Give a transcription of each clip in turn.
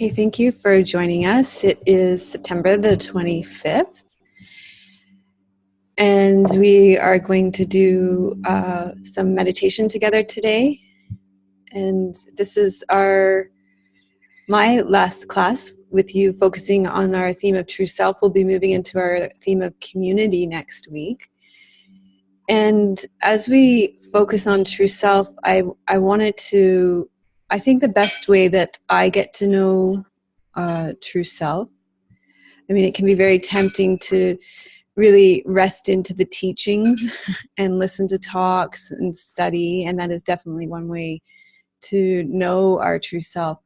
Okay, thank you for joining us. It is September the 25th, and we are going to do some meditation together today. And this is my last class with you, focusing on our theme of true self. We'll be moving into our theme of community next week. And as we focus on true self, I think the best way that I get to know true self, I mean, it can be very tempting to really rest into the teachings and listen to talks and study, and that is definitely one way to know our true self.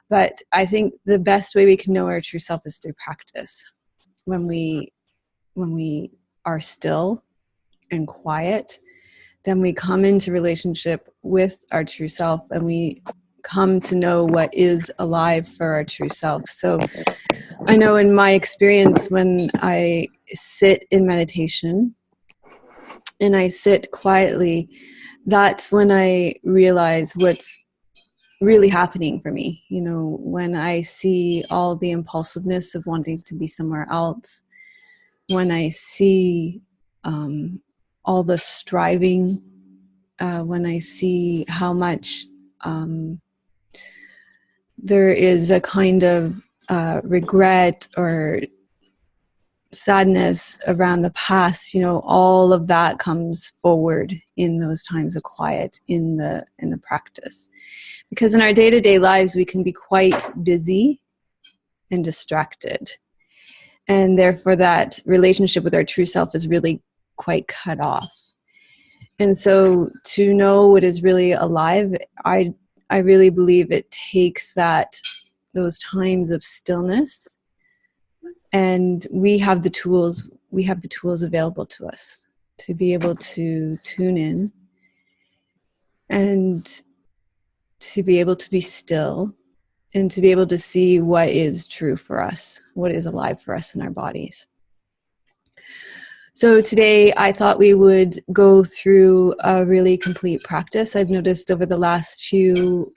But I think the best way we can know our true self is through practice. When we are still and quiet, then we come into relationship with our true self, and we come to know what is alive for our true self. So I know in my experience, when I sit in meditation and I sit quietly, that's when I realize what's really happening for me. You know, when I see all the impulsiveness of wanting to be somewhere else, when I see all the striving, when I see how much there is a kind of regret or sadness around the past, you know, all of that comes forward in those times of quiet in the practice. Because in our day-to-day lives, we can be quite busy and distracted. And therefore that relationship with our true self is really quite cut off. And so to know what is really alive, I really believe it takes those times of stillness, and we have the tools available to us to be able to tune in and to be able to be still and to be able to see what is true for us, what is alive for us in our bodies. So today I thought we would go through a really complete practice. I've noticed over the last few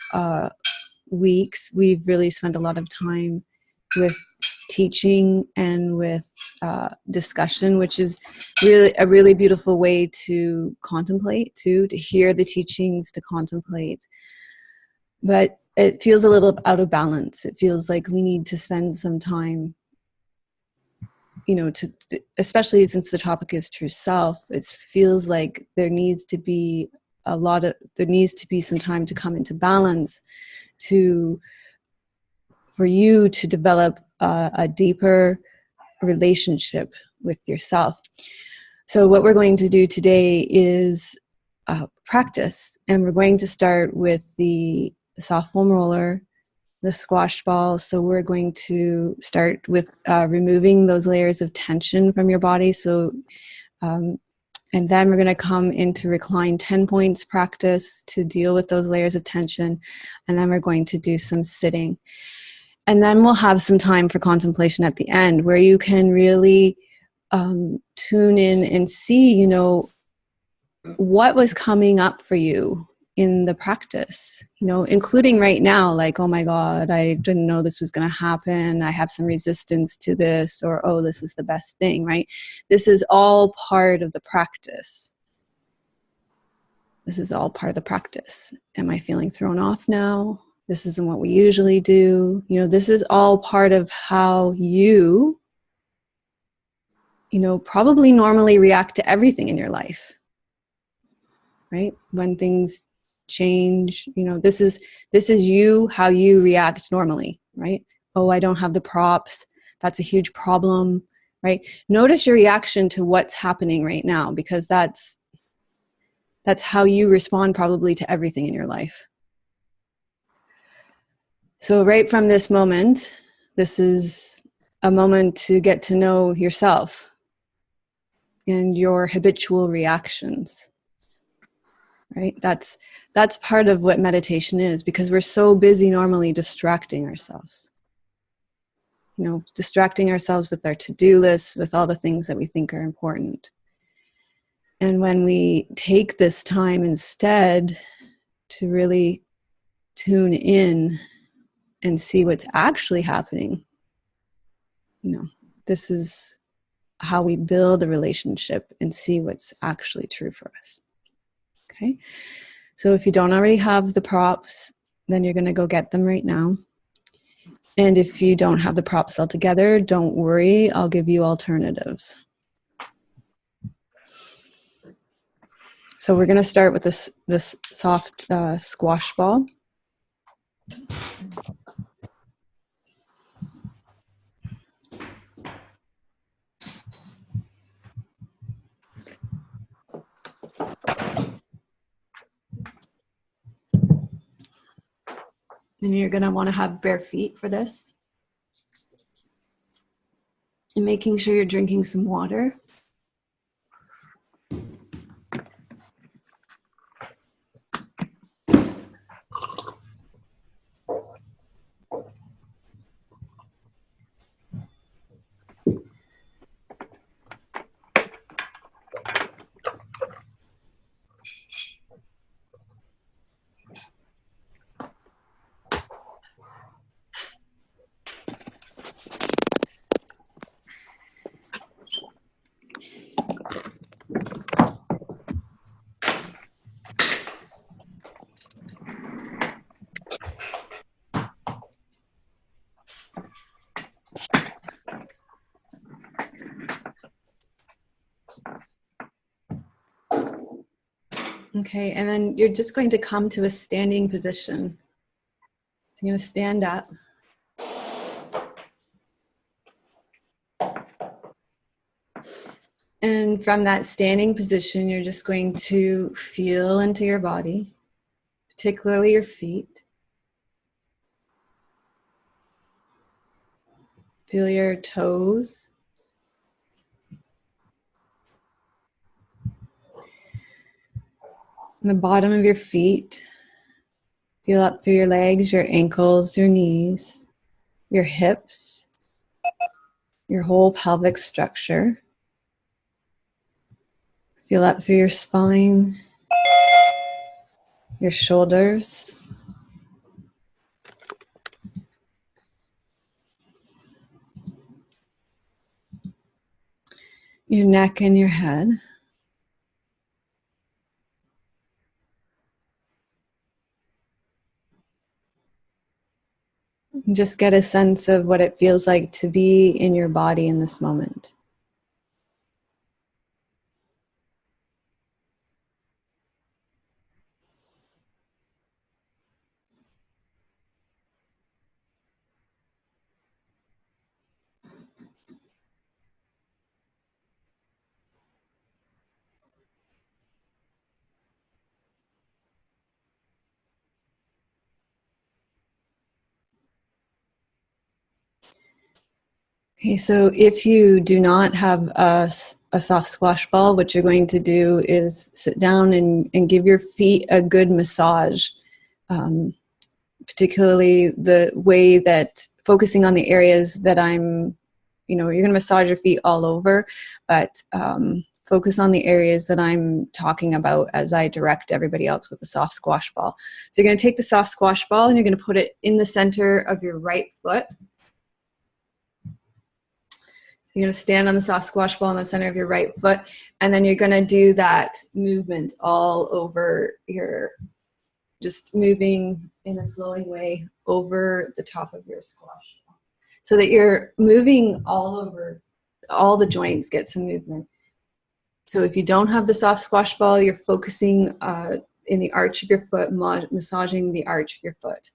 weeks, we've really spent a lot of time with teaching and with discussion, which is really a really beautiful way to contemplate too, to hear the teachings, to contemplate. But it feels a little out of balance. It feels like we need to spend some time, you know, especially since the topic is true self, it feels like there needs to be some time to come into balance for you to develop a deeper relationship with yourself. So what we're going to do today is practice, and we're going to start with the soft foam roller, the squash ball. So we're going to start with removing those layers of tension from your body. So, and then we're going to come into recline 10 points practice to deal with those layers of tension. And then we're going to do some sitting. And then we'll have some time for contemplation at the end, where you can really tune in and see, you know, what was coming up for you in the practice, you know, including right now, like, oh my God, I didn't know this was going to happen. I have some resistance to this, or, oh, this is the best thing, right? This is all part of the practice. This is all part of the practice. Am I feeling thrown off now? This isn't what we usually do. You know, this is all part of how you know, probably normally react to everything in your life, right? When things change, you know, this is you, how you react normally, right? Oh, I don't have the props. That's a huge problem, right? Notice your reaction to what's happening right now, because that's how you respond probably to everything in your life. So right from this moment, this is a moment to get to know yourself and your habitual reactions, right? That's part of what meditation is, because we're so busy normally distracting ourselves. You know, distracting ourselves with our to-do lists, with all the things that we think are important. And when we take this time instead to really tune in and see what's actually happening, this is how we build a relationship and see what's actually true for us. Okay. So if you don't already have the props, then you're going to go get them right now. And if you don't have the props altogether, don't worry, I'll give you alternatives. So we're going to start with this soft squash ball. And you're going to want to have bare feet for this. And making sure you're drinking some water. Okay, and then you're just going to come to a standing position. So you're going to stand up. And from that standing position, you're just going to feel into your body, particularly your feet. Feel your toes. The bottom of your feet. Feel up through your legs, your ankles, your knees, your hips, your whole pelvic structure. Feel up through your spine, your shoulders. Your neck and your head. Just get a sense of what it feels like to be in your body in this moment. Okay, so if you do not have a soft squash ball, what you're going to do is sit down and give your feet a good massage, particularly the way that focusing on the areas that you're going to massage your feet all over, but focus on the areas that I'm talking about as I direct everybody else with the soft squash ball. So you're going to take the soft squash ball and you're going to put it in the center of your right foot. So you're going to stand on the soft squash ball in the center of your right foot, and then you're going to do that movement all over just moving in a flowing way over the top of your squash ball, so that you're moving all over, all the joints get some movement. So if you don't have the soft squash ball, you're focusing in the arch of your foot, massaging the arch of your foot.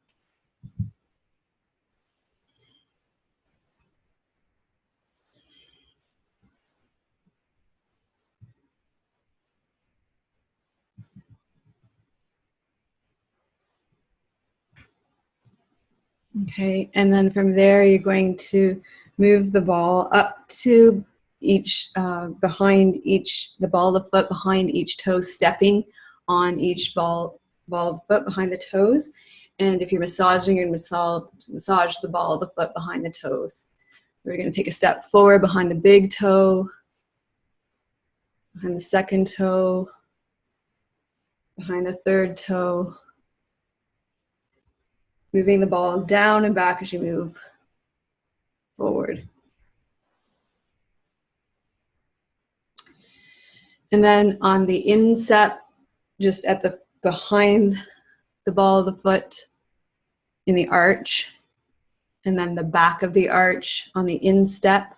Okay, and then from there, you're going to move the ball up to the ball of the foot behind each toe, stepping on each ball of the foot behind the toes. And if you're massaging, you're going to massage the ball of the foot behind the toes. We're going to take a step forward behind the big toe, behind the second toe, behind the third toe, moving the ball down and back as you move forward. And then on the instep, just at the behind the ball of the foot in the arch, and then the back of the arch on the instep.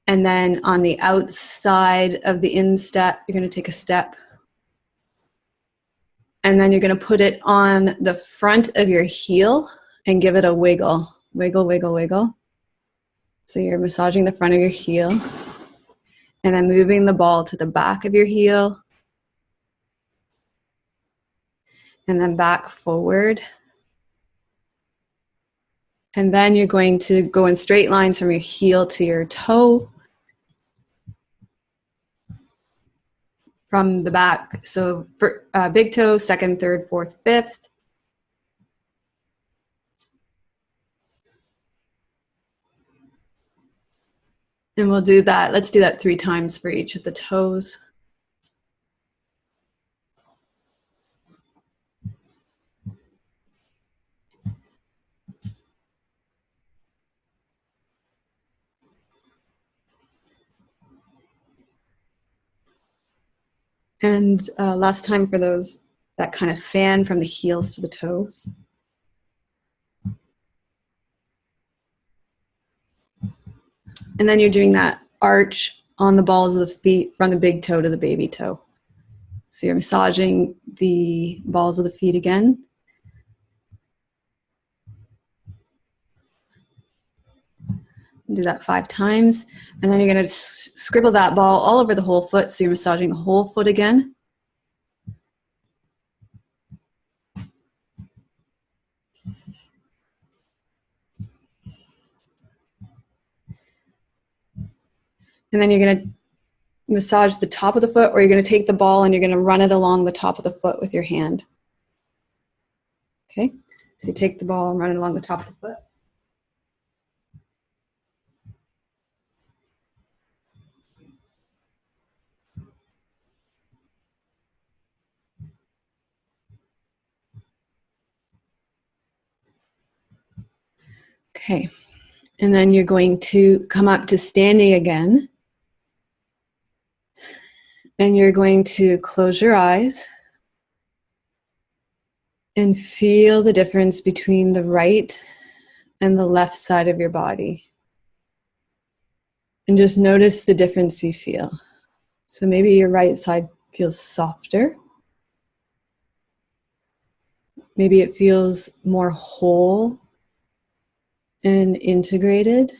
And then on the outside of the instep, you're going to take a step. And then you're going to put it on the front of your heel and give it a wiggle. Wiggle, wiggle, wiggle. So you're massaging the front of your heel. And then moving the ball to the back of your heel. And then back forward. And then you're going to go in straight lines from your heel to your toe. From the back. So for, big toe, second, third, fourth, fifth. And we'll do that. Let's do that 3 times for each of the toes. And last time for those, that kind of fan from the heels to the toes. And then you're doing that arch on the balls of the feet from the big toe to the baby toe. So you're massaging the balls of the feet again. Do that 5 times. And then you're going to scribble that ball all over the whole foot. So you're massaging the whole foot again. And then you're going to massage the top of the foot, or you're going to take the ball and you're going to run it along the top of the foot with your hand. Okay? So you take the ball and run it along the top of the foot. Okay. And then you're going to come up to standing again. And you're going to close your eyes and feel the difference between the right and the left side of your body. And just notice the difference you feel. So maybe your right side feels softer. Maybe it feels more whole and integrated.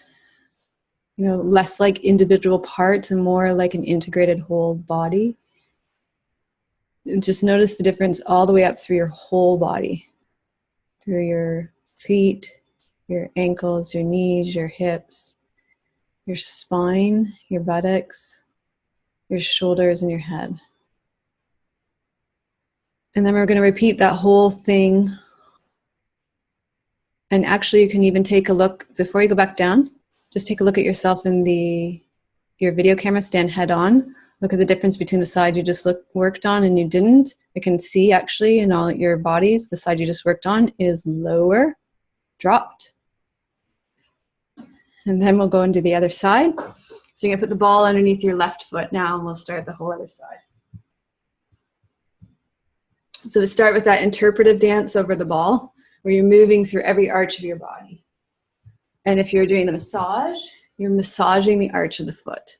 You know, less like individual parts and more like an integrated whole body. And just notice the difference all the way up through your whole body. Through your feet, your ankles, your knees, your hips, your spine, your buttocks, your shoulders, and your head. And then we're going to repeat that whole thing. And actually, you can even take a look, before you go back down, just take a look at yourself in your video camera, stand head on. Look at the difference between the side you just worked on and you didn't. You can see actually in all your bodies, the side you just worked on is lower, dropped. And then we'll go and do the other side. So you're going to put the ball underneath your left foot now, and we'll start the whole other side. So we start with that interpretive dance over the ball, where you're moving through every arch of your body. And if you're doing the massage, you're massaging the arch of the foot.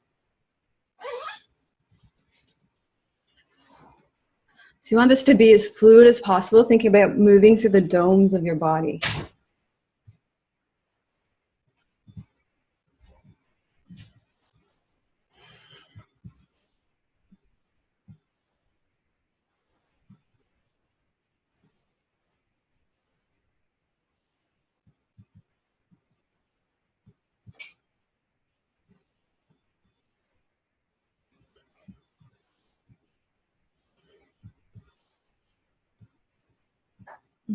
So you want this to be as fluid as possible, thinking about moving through the domes of your body.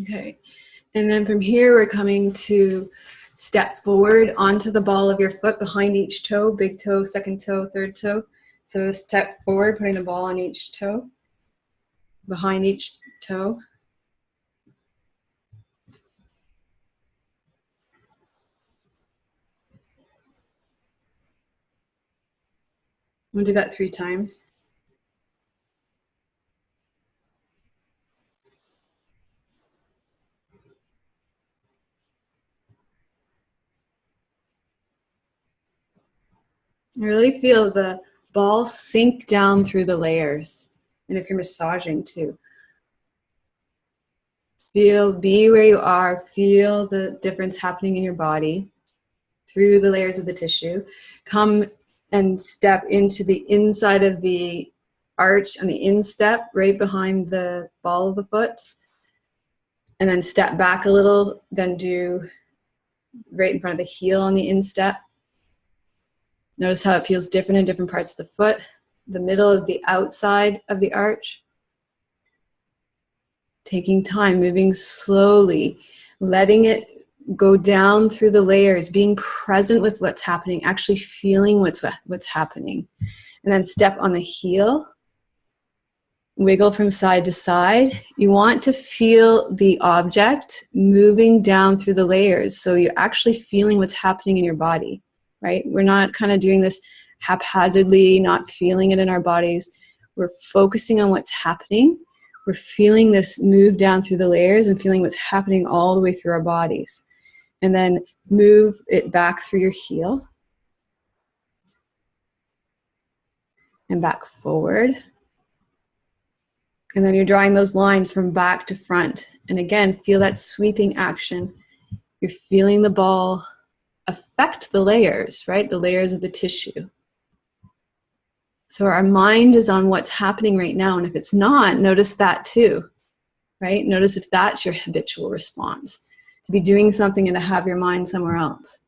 Okay, and then from here we're coming to step forward onto the ball of your foot behind each toe, big toe, second toe, third toe. So step forward, putting the ball on each toe, behind each toe. We'll do that 3 times. Really feel the ball sink down through the layers. And if you're massaging too. Be where you are. Feel the difference happening in your body through the layers of the tissue. Come and step into the inside of the arch on the instep, right behind the ball of the foot. And then step back a little, then do right in front of the heel on the instep. Notice how it feels different in different parts of the foot. The middle of the outside of the arch. Taking time, moving slowly, letting it go down through the layers, being present with what's happening, actually feeling what's happening. And then step on the heel, wiggle from side to side. You want to feel the object moving down through the layers, so you're actually feeling what's happening in your body, right? We're not kind of doing this haphazardly, not feeling it in our bodies. We're focusing on what's happening. We're feeling this move down through the layers and feeling what's happening all the way through our bodies. And then move it back through your heel. And back forward. And then you're drawing those lines from back to front. And again, feel that sweeping action. You're feeling the ball affect the layers, right? The layers of the tissue. So our mind is on what's happening right now. And if it's not, notice that too, right? Notice if that's your habitual response, to be doing something and to have your mind somewhere else.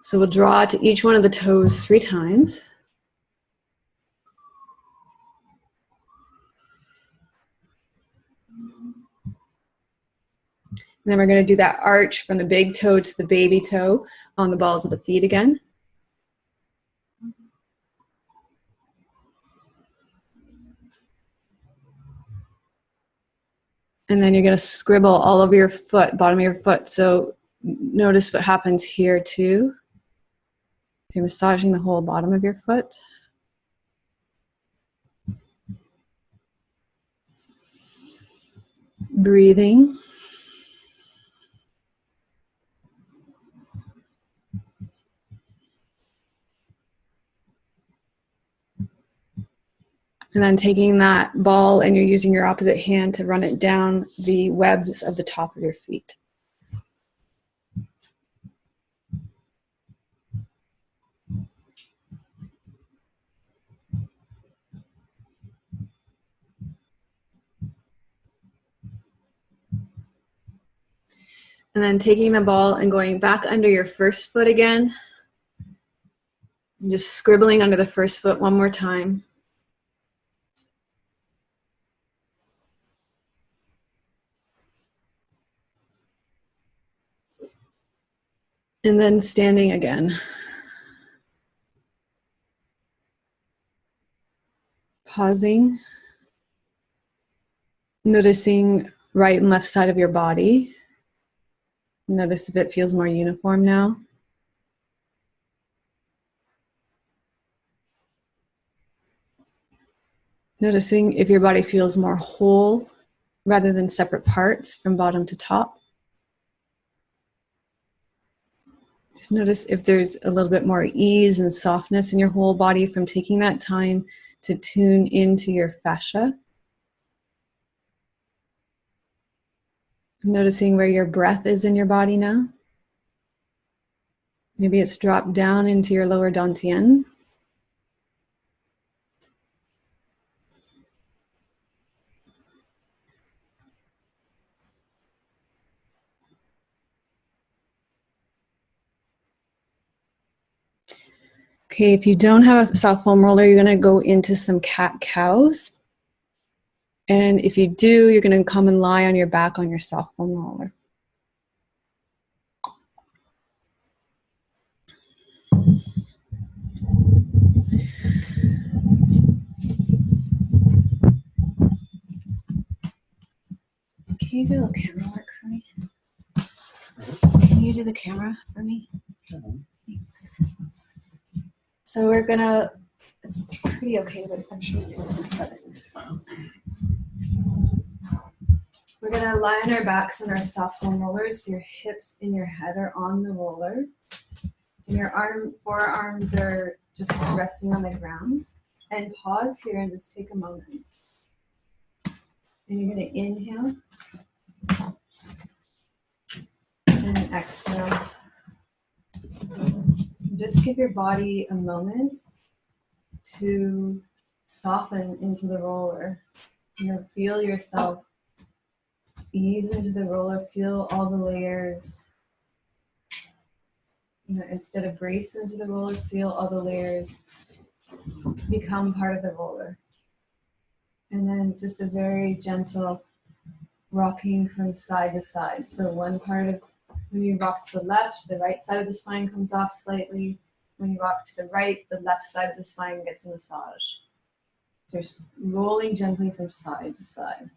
So we'll draw to each one of the toes 3 times. And then we're going to do that arch from the big toe to the baby toe on the balls of the feet again. And then you're going to scribble all over your foot, bottom of your foot. So notice what happens here too. So you're massaging the whole bottom of your foot. Breathing. And then taking that ball and you're using your opposite hand to run it down the webs of the top of your feet. And then taking the ball and going back under your first foot again. And just scribbling under the first foot one more time. And then standing again. Pausing. Noticing right and left side of your body. Notice if it feels more uniform now. Noticing if your body feels more whole rather than separate parts from bottom to top. Just notice if there's a little bit more ease and softness in your whole body from taking that time to tune into your fascia. Noticing where your breath is in your body now. Maybe it's dropped down into your lower dantian. Okay, if you don't have a soft foam roller, you're going to go into some cat-cows. And if you do, you're going to come and lie on your back on your soft foam roller. Can you do a little camera work for me? Can you do the camera for me? Thanks. So we're gonna, it's pretty okay, but I'm sure you can look at it. We're gonna lie on our backs on our soft foam rollers. So your hips and your head are on the roller. And your forearms are just resting on the ground. And pause here and just take a moment. And you're gonna inhale. And exhale. Just give your body a moment to soften into the roller. Feel yourself ease into the roller, feel all the layers. Instead of brace into the roller, feel all the layers become part of the roller. And then just a very gentle rocking from side to side. So one part of, when you rock to the right side of the spine comes off slightly. When you rock to the right, the left side of the spine gets a massage. Just rolling gently from side to side.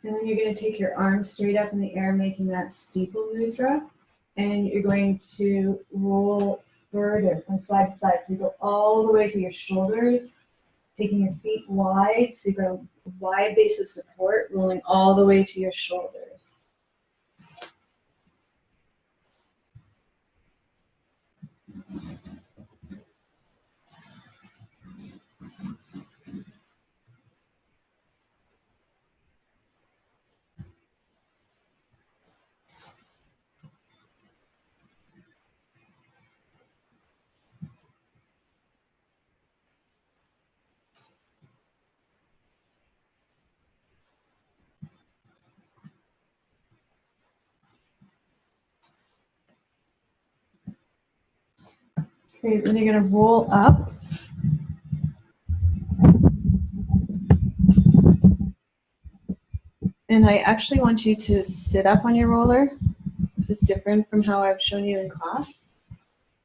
And then you're going to take your arms straight up in the air, making that steeple mudra. And you're going to roll further from side to side. So you go all the way to your shoulders, taking your feet wide. So you got a wide base of support, rolling all the way to your shoulders. Okay, then you're going to roll up. And I actually want you to sit up on your roller. This is different from how I've shown you in class.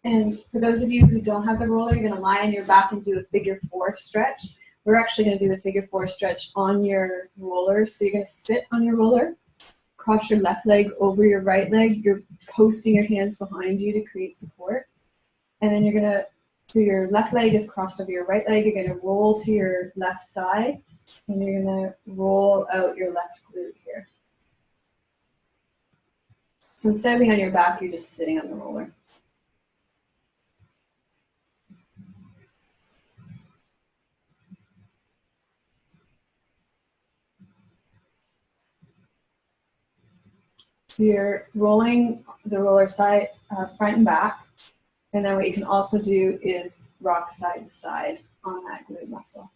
And for those of you who don't have the roller, you're going to lie on your back and do a figure 4 stretch. We're actually going to do the figure 4 stretch on your roller. So you're going to sit on your roller, cross your left leg over your right leg. You're posting your hands behind you to create support. And then you're going to, so your left leg is crossed over your right leg. You're going to roll to your left side. And you're going to roll out your left glute here. So instead of being on your back, you're just sitting on the roller. So you're rolling the roller side, front and back. And then what you can also do is rock side to side on that glute muscle.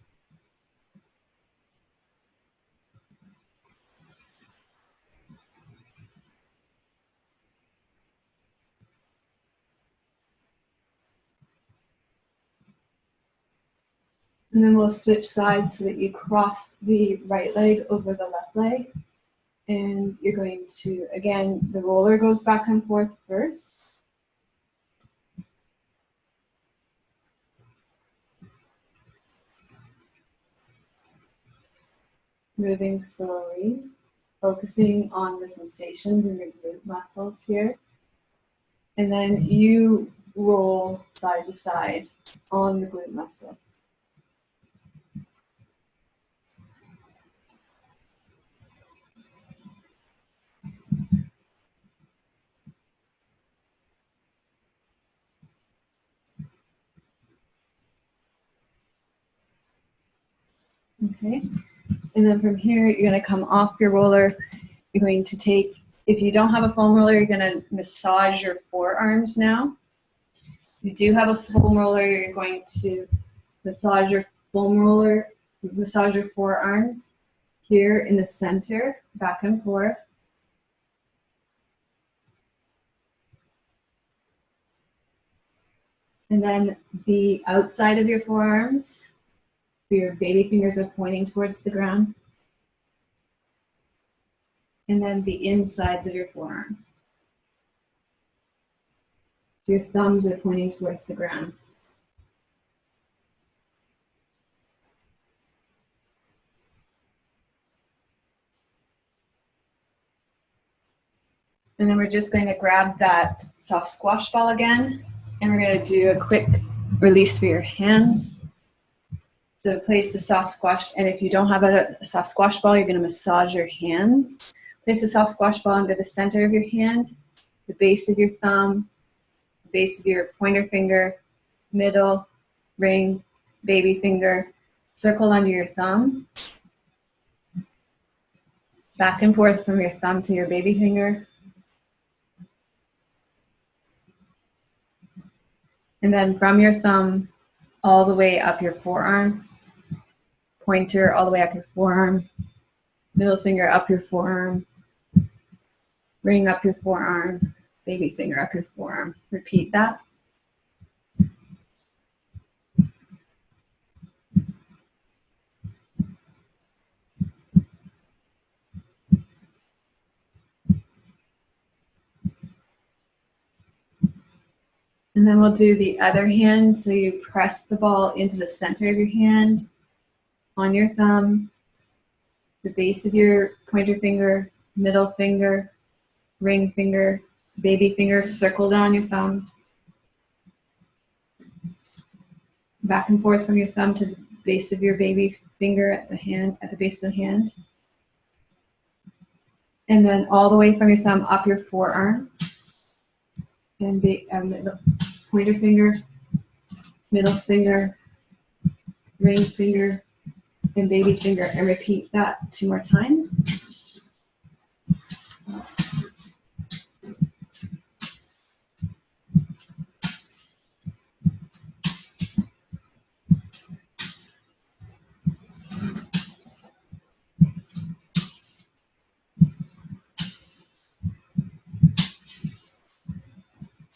And then we'll switch sides so that you cross the right leg over the left leg. And you're going to, again, the roller goes back and forth first. Moving slowly, focusing on the sensations in your glute muscles here. And then you roll side to side on the glute muscle. Okay, And then from here, you're going to come off your roller. You're going to take, if you don't have a foam roller, you're going to massage your forearms now. If you do have a foam roller, you're going to massage your massage your forearms here in the center, back and forth. And then the outside of your forearms, so your baby fingers are pointing towards the ground. And then the insides of your forearm. Your thumbs are pointing towards the ground. And then we're just going to grab that soft squash ball again, and we're going to do a quick release for your hands. So place the soft squash, and if you don't have a soft squash ball, you're going to massage your hands. Place the soft squash ball under the center of your hand, the base of your thumb, the base of your pointer finger, middle, ring, baby finger, circle under your thumb, back and forth from your thumb to your baby finger. And then from your thumb all the way up your forearm, pointer all the way up your forearm, middle finger up your forearm, ring up your forearm, baby finger up your forearm. Repeat that. And then we'll do the other hand. So you press the ball into the center of your hand, on your thumb, the base of your pointer finger, middle finger, ring finger, baby finger, circle down your thumb. Back and forth from your thumb to the base of your baby finger at the hand, at the base of the hand. And then all the way from your thumb up your forearm. And pointer finger, middle finger, ring finger, and baby finger. And repeat that 2 more times.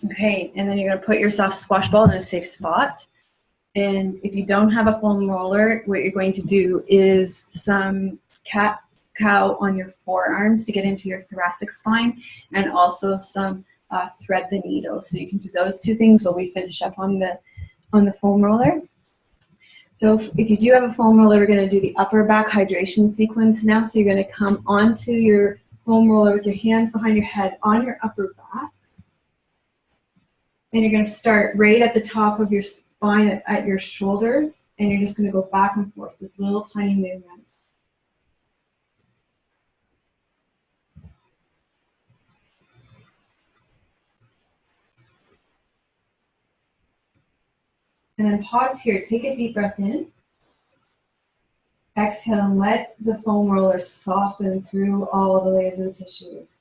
Okay, and then you're going to put your soft squash ball in a safe spot. And if you don't have a foam roller, what you're going to do is some cat-cow on your forearms to get into your thoracic spine, and also some thread the needle. So you can do those 2 things while we finish up on the foam roller. So if you do have a foam roller, we're going to do the upper back hydration sequence now. So you're going to come onto your foam roller with your hands behind your head on your upper back. And you're going to start right at the top of your spine at your shoulders, and you're just going to go back and forth, just little tiny movements. And then pause here, take a deep breath in. Exhale and let the foam roller soften through all the layers of the tissues.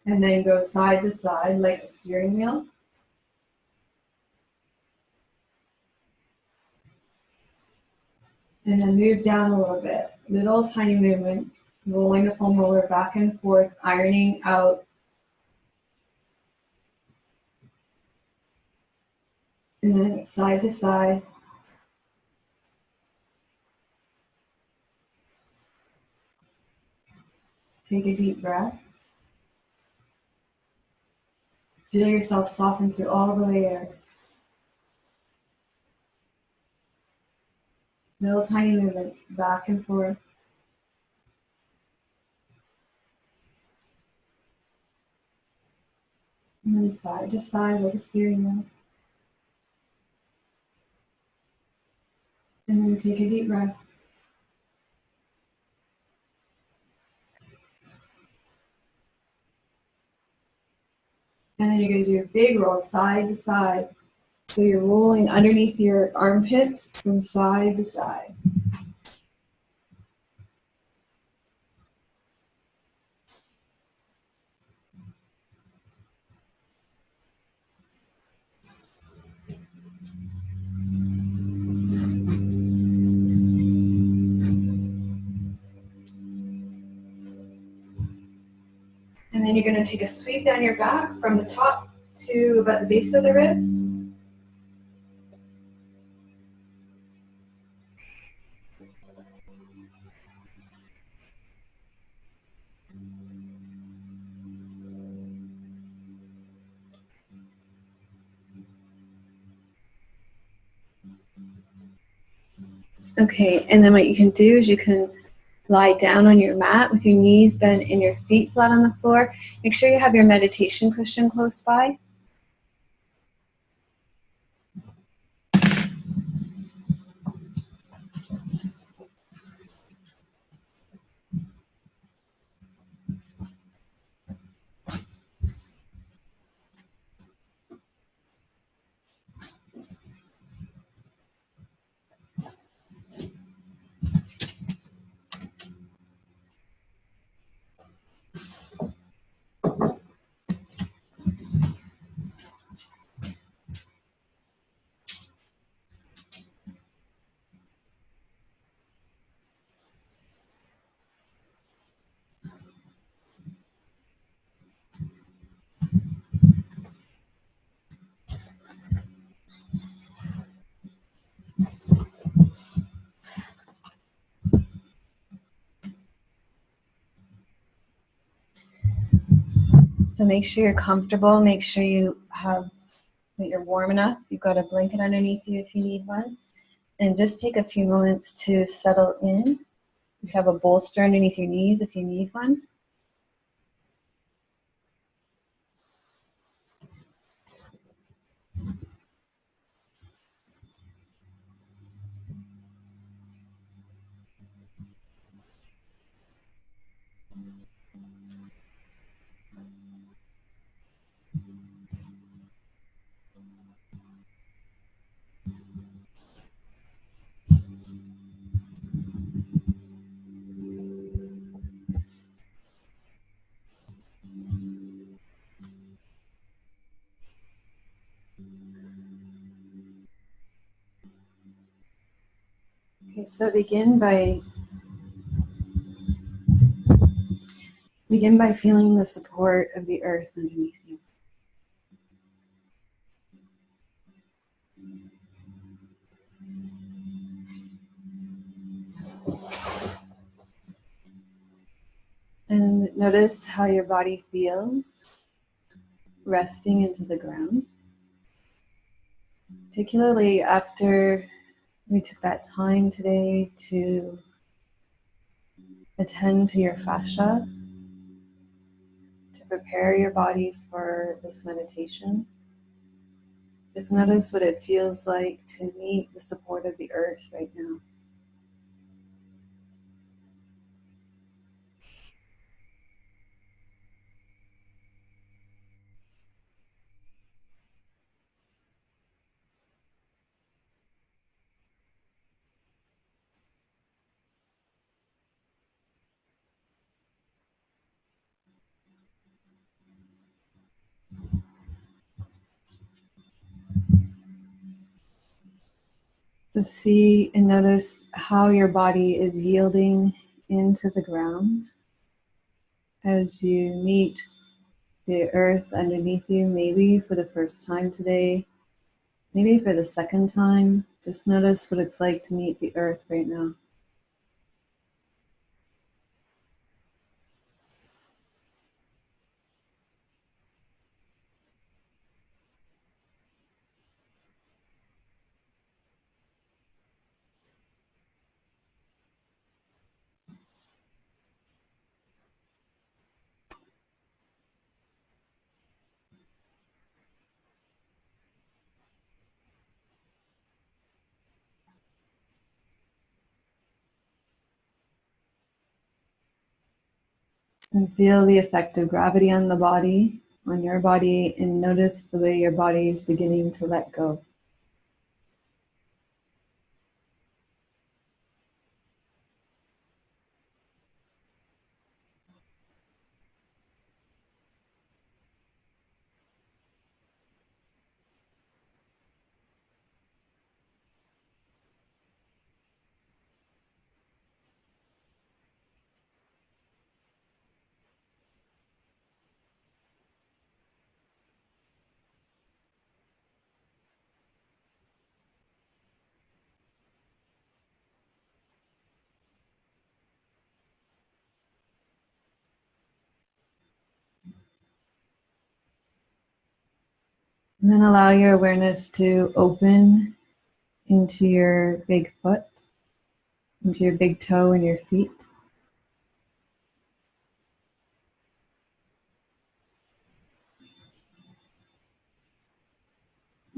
And then go side to side like a steering wheel. And then move down a little bit. Little tiny movements, rolling the foam roller back and forth, ironing out. And then side to side. Take a deep breath. Feel yourself soften through all the layers. Little tiny movements, back and forth. And then side to side like a steering wheel. And then take a deep breath. And then you're going to do a big roll side to side. So you're rolling underneath your armpits from side to side. And then you're going to take a sweep down your back from the top to about the base of the ribs. Okay, and then what you can do is you can lie down on your mat with your knees bent and your feet flat on the floor. Make sure you have your meditation cushion close by. So make sure you're comfortable. Make sure that you're warm enough. You've got a blanket underneath you if you need one. And just take a few moments to settle in. You have a bolster underneath your knees if you need one. Okay, so begin by feeling the support of the earth underneath you. And notice how your body feels resting into the ground. Particularly after we took that time today to attend to your fascia, to prepare your body for this meditation. Just notice what it feels like to meet the support of the earth right now. Just see and notice how your body is yielding into the ground as you meet the earth underneath you, maybe for the first time today, maybe for the second time. Just notice what it's like to meet the earth right now. And feel the effect of gravity on the body, on your body, and notice the way your body is beginning to let go. And then allow your awareness to open into your big foot, into your big toe and your feet.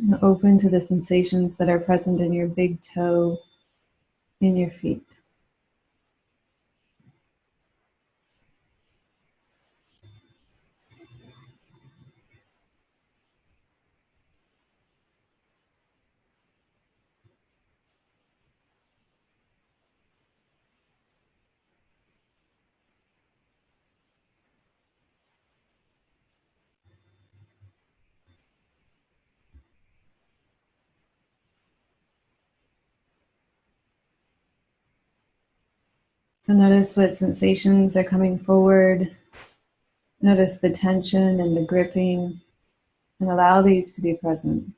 And open to the sensations that are present in your big toe and your feet. So notice what sensations are coming forward. Notice the tension and the gripping, and allow these to be present.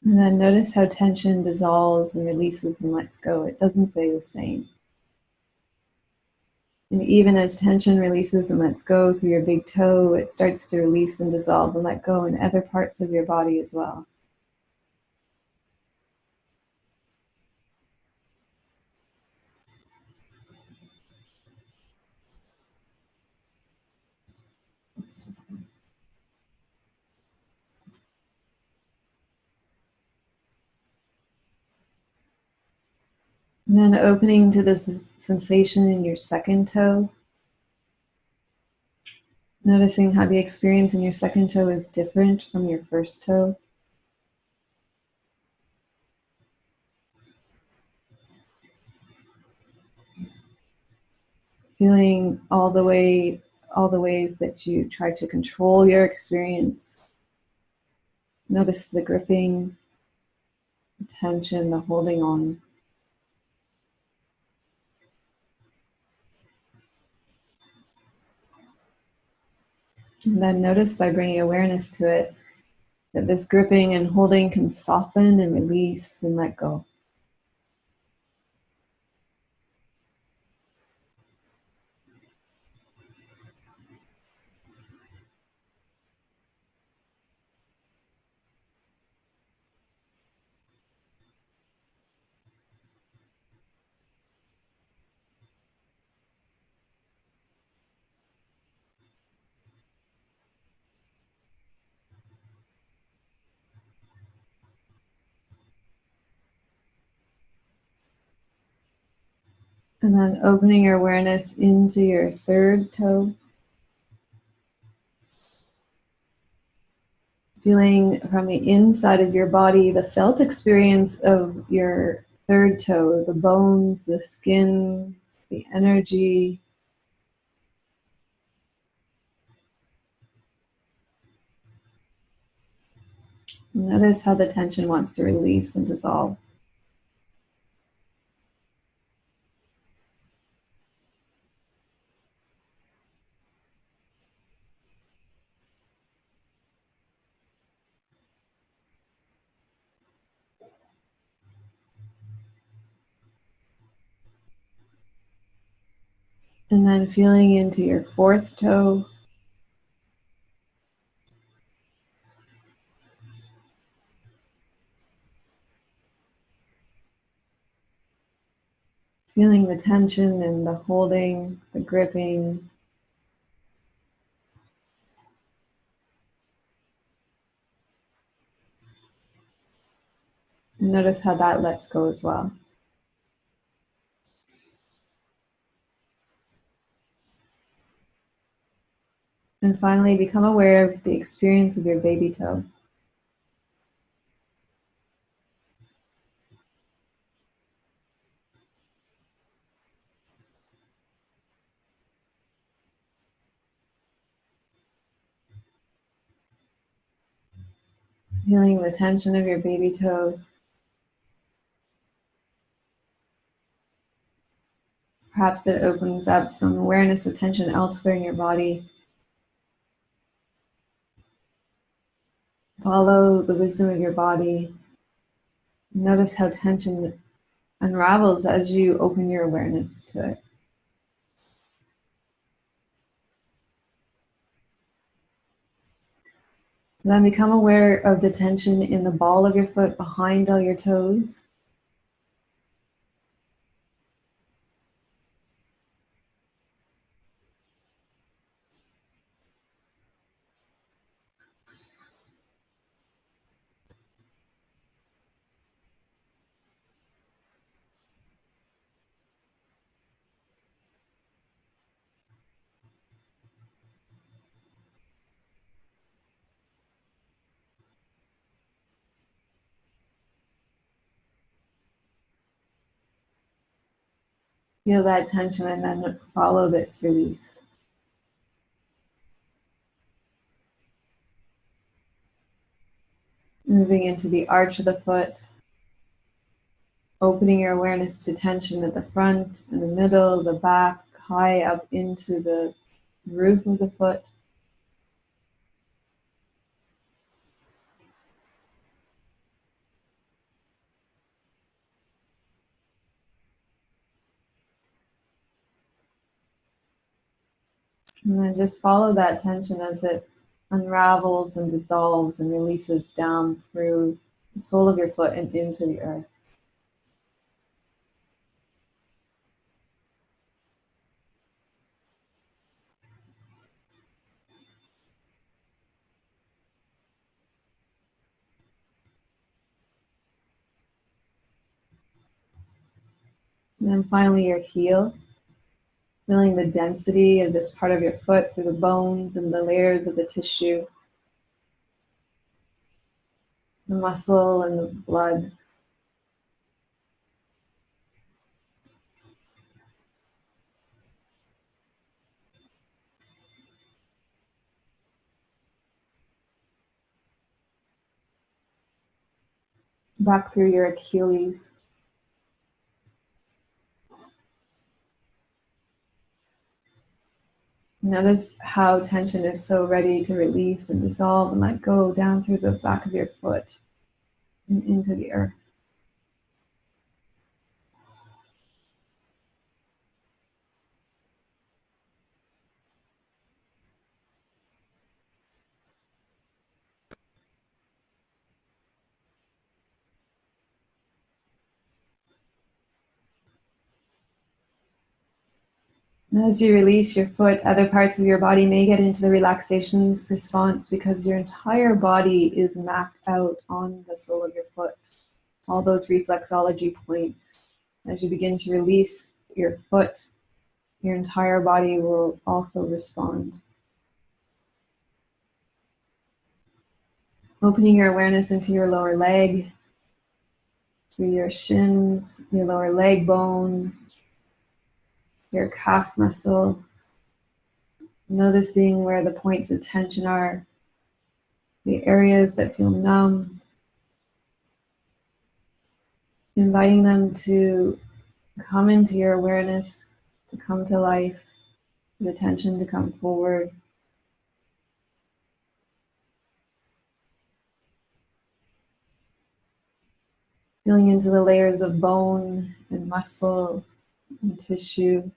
And then notice how tension dissolves and releases and lets go. It doesn't stay the same. And even as tension releases and lets go through your big toe, it starts to release and dissolve and let go in other parts of your body as well. And then opening to this sensation in your second toe. Noticing how the experience in your second toe is different from your first toe. Feeling all the ways that you try to control your experience. Notice the gripping, the tension, the holding on. And then notice by bringing awareness to it that this gripping and holding can soften and release and let go. And then opening your awareness into your third toe. Feeling from the inside of your body the felt experience of your third toe, the bones, the skin, the energy. Notice how the tension wants to release and dissolve. And then feeling into your fourth toe. Feeling the tension and the holding, the gripping. And notice how that lets go as well. And finally, become aware of the experience of your baby toe. Feeling the tension of your baby toe. Perhaps it opens up some awareness of tension elsewhere in your body. Follow the wisdom of your body. Notice how tension unravels as you open your awareness to it. Then become aware of the tension in the ball of your foot behind all your toes. Feel that tension and then follow its release. Moving into the arch of the foot, opening your awareness to tension at the front, in the middle, the back, high up into the roof of the foot. And then just follow that tension as it unravels and dissolves and releases down through the sole of your foot and into the earth. And then finally your heel, feeling the density of this part of your foot through the bones and the layers of the tissue, the muscle and the blood. Back through your Achilles. Notice how tension is so ready to release and dissolve and let go down through the back of your foot and into the earth. And as you release your foot, other parts of your body may get into the relaxation response because your entire body is mapped out on the sole of your foot. All those reflexology points. As you begin to release your foot, your entire body will also respond. Opening your awareness into your lower leg, through your shins, your lower leg bone, your calf muscle, noticing where the points of tension are, the areas that feel numb, inviting them to come into your awareness, to come to life, the tension to come forward. Feeling into the layers of bone and muscle and tissue,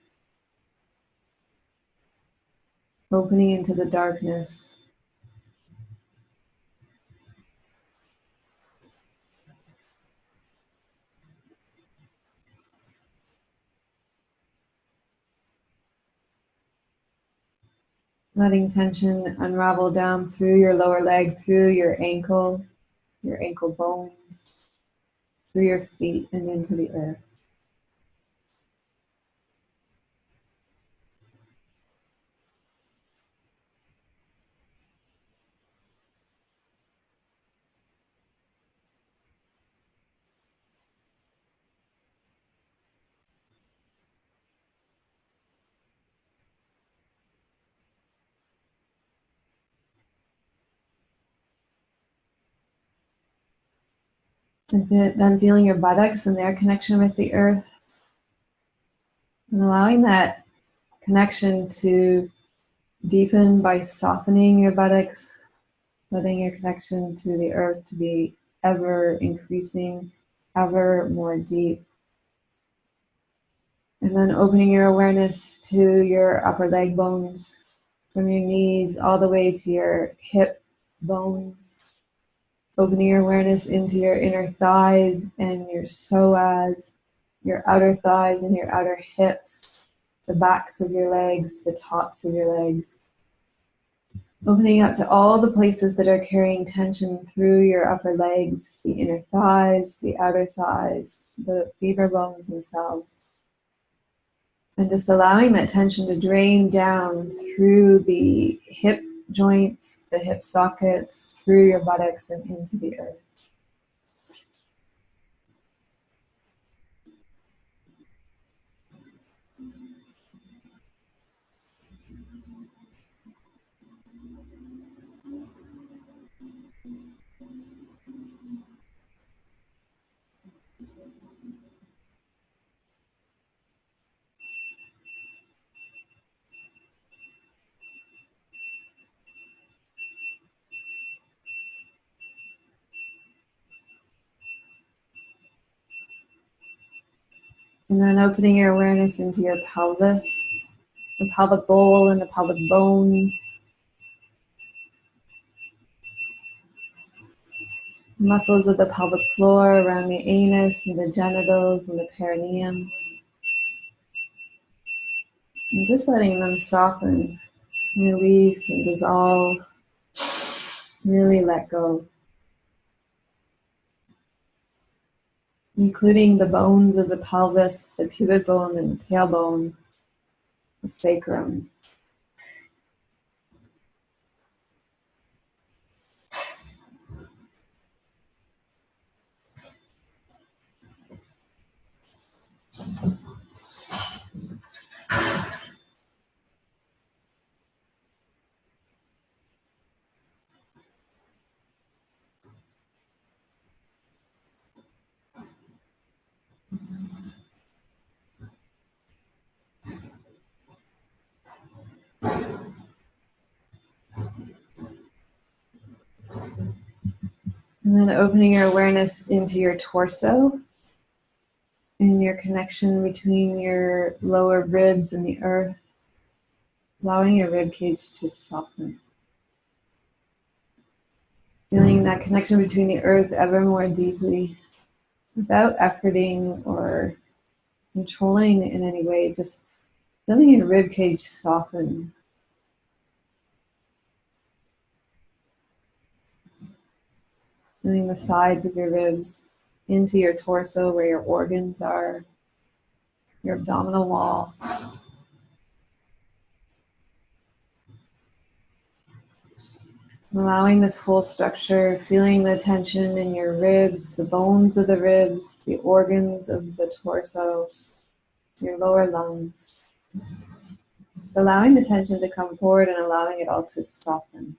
opening into the darkness. Letting tension unravel down through your lower leg, through your ankle bones, through your feet and into the earth. And then feeling your buttocks and their connection with the earth. And allowing that connection to deepen by softening your buttocks, letting your connection to the earth to be ever increasing, ever more deep. And then opening your awareness to your upper leg bones, from your knees all the way to your hip bones. Opening your awareness into your inner thighs and your psoas, your outer thighs and your outer hips, the backs of your legs, the tops of your legs. Opening up to all the places that are carrying tension through your upper legs, the inner thighs, the outer thighs, the femur bones themselves. And just allowing that tension to drain down through the hip joints, the hip sockets, through your buttocks and into the earth. And then opening your awareness into your pelvis, the pelvic bowl and the pelvic bones, muscles of the pelvic floor around the anus and the genitals and the perineum. And just letting them soften, release and dissolve, really let go. Including the bones of the pelvis, the pubic bone and the tailbone, the sacrum. And then opening your awareness into your torso and your connection between your lower ribs and the earth, allowing your rib cage to soften. Feeling that connection between the earth ever more deeply, without efforting or controlling in any way, just feeling your rib cage soften. Feeling the sides of your ribs into your torso where your organs are, your abdominal wall. Allowing this whole structure, feeling the tension in your ribs, the bones of the ribs, the organs of the torso, your lower lungs. Just allowing the tension to come forward and allowing it all to soften.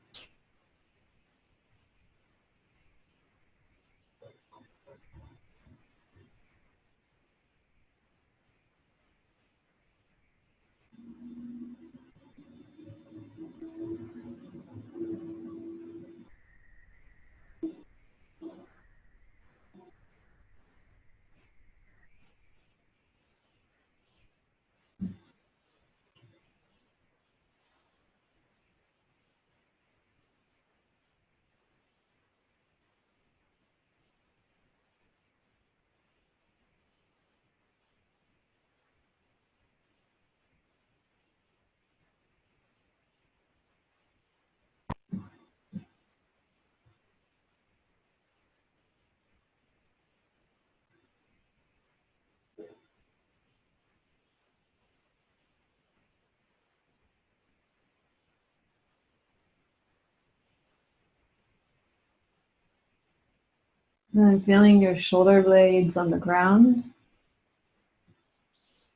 And then feeling your shoulder blades on the ground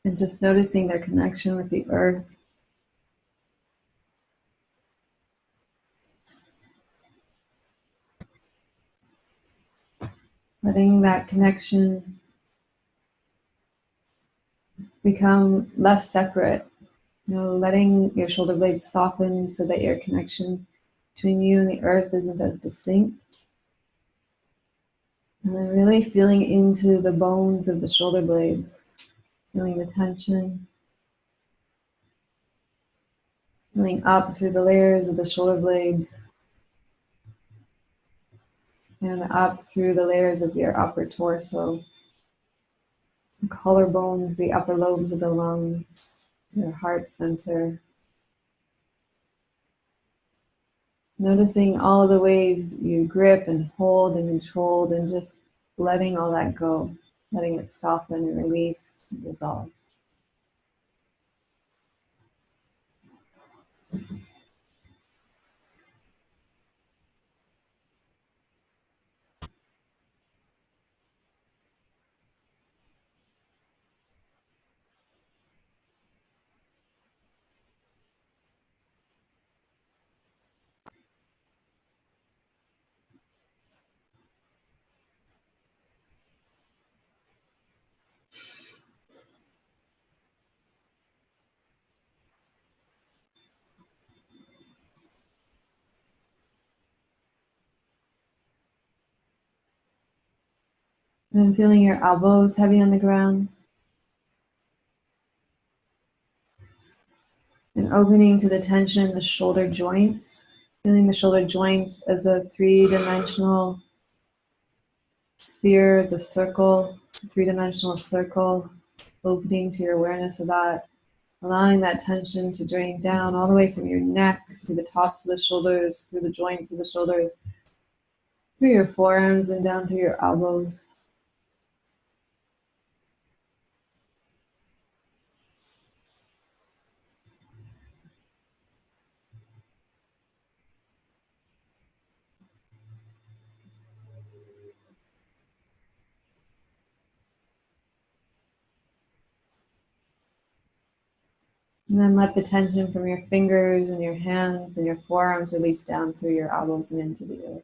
and just noticing their connection with the earth. Letting that connection become less separate. Letting your shoulder blades soften so that your connection between you and the earth isn't as distinct. And then really feeling into the bones of the shoulder blades, feeling the tension, feeling up through the layers of the shoulder blades, and up through the layers of your upper torso, the collarbones, the upper lobes of the lungs, your heart center. Noticing all the ways you grip and hold and control, and just letting all that go, letting it soften and release and dissolve. And then feeling your elbows heavy on the ground, and opening to the tension in the shoulder joints, feeling the shoulder joints as a three-dimensional sphere, as a circle, a three-dimensional circle, opening to your awareness of that, allowing that tension to drain down all the way from your neck, through the tops of the shoulders, through the joints of the shoulders, through your forearms and down through your elbows. And then let the tension from your fingers and your hands and your forearms release down through your elbows and into the earth.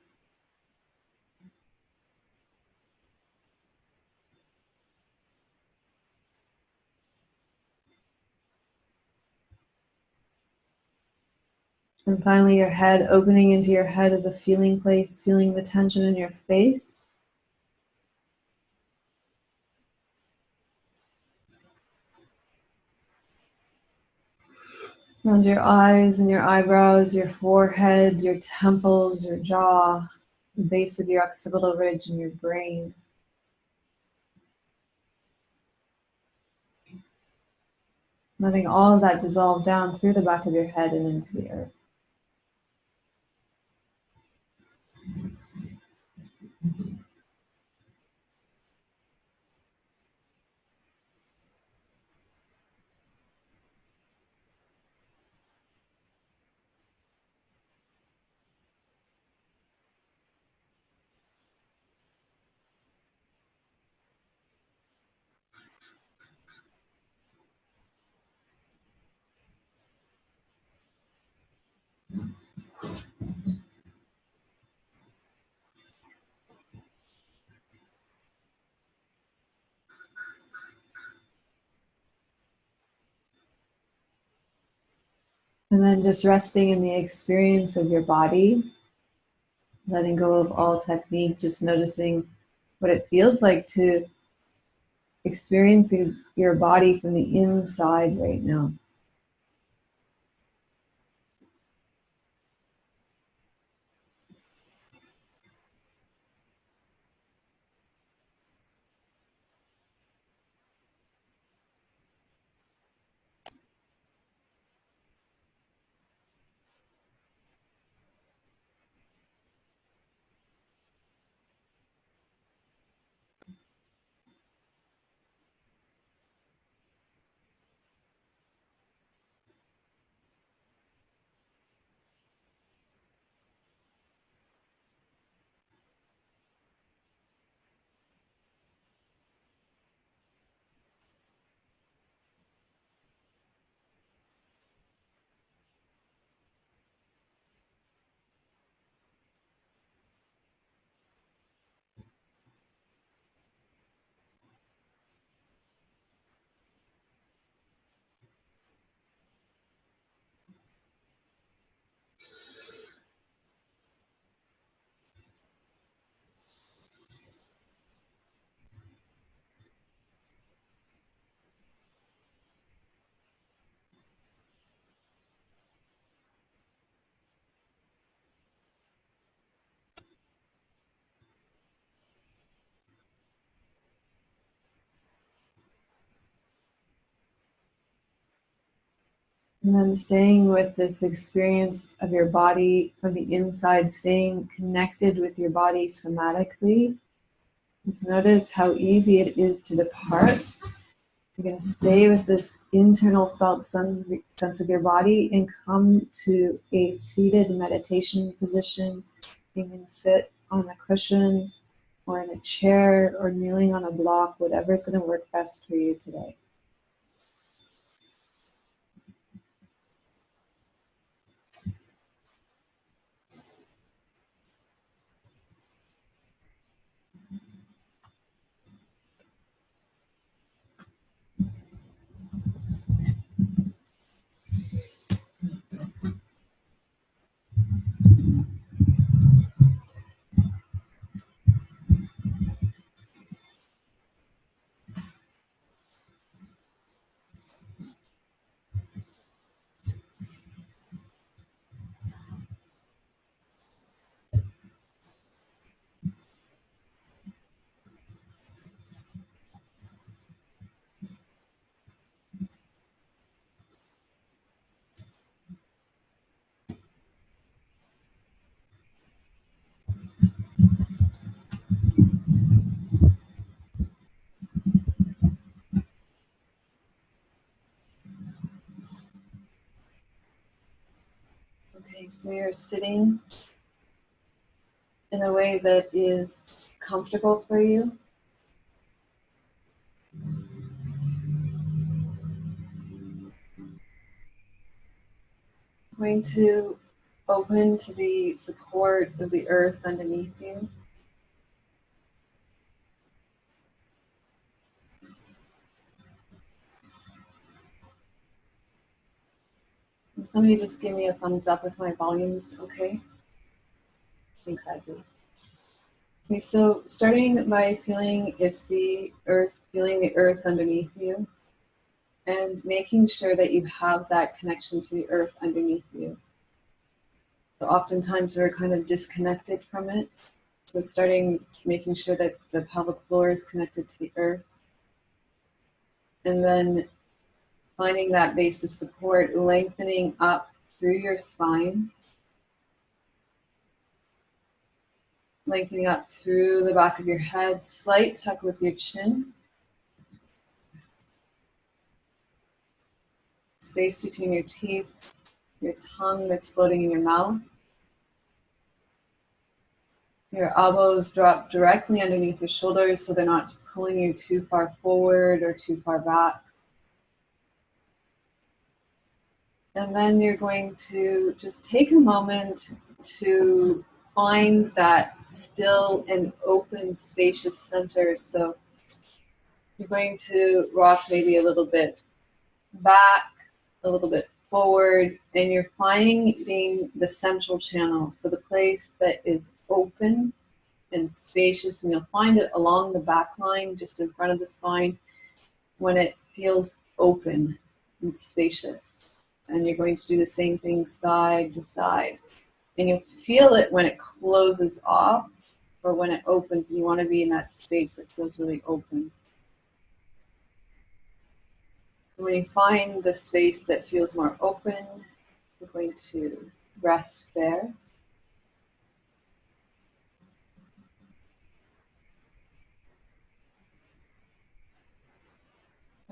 And finally, your head, opening into your head as a feeling place, feeling the tension in your face. Around your eyes and your eyebrows, your forehead, your temples, your jaw, the base of your occipital ridge, and your brain. Letting all of that dissolve down through the back of your head and into the earth. And then just resting in the experience of your body, letting go of all technique, just noticing what it feels like to experience your body from the inside right now. And then staying with this experience of your body from the inside, staying connected with your body somatically. Just notice how easy it is to depart. You're going to stay with this internal felt sense of your body and come to a seated meditation position. You can sit on a cushion or in a chair or kneeling on a block, whatever is going to work best for you today. Okay, so you're sitting in a way that is comfortable for you. I'm going to open to the support of the earth underneath you. Can somebody just give me a thumbs up if my volume's okay? Thanks, Ivy. Okay, so starting by feeling the earth underneath you, and making sure that you have that connection to the earth underneath you. So oftentimes we're kind of disconnected from it. So making sure that the pelvic floor is connected to the earth. And then finding that base of support, lengthening up through your spine, lengthening up through the back of your head, slight tuck with your chin, space between your teeth, your tongue that's floating in your mouth. Your elbows drop directly underneath your shoulders so they're not pulling you too far forward or too far back. And then you're going to just take a moment to find that still and open, spacious center. So you're going to rock maybe a little bit back, a little bit forward, and you're finding the central channel. So the place that is open and spacious, and you'll find it along the back line, just in front of the spine, when it feels open and spacious. And you're going to do the same thing side to side. And you'll feel it when it closes off or when it opens. You want to be in that space that feels really open. And when you find the space that feels more open, you're going to rest there.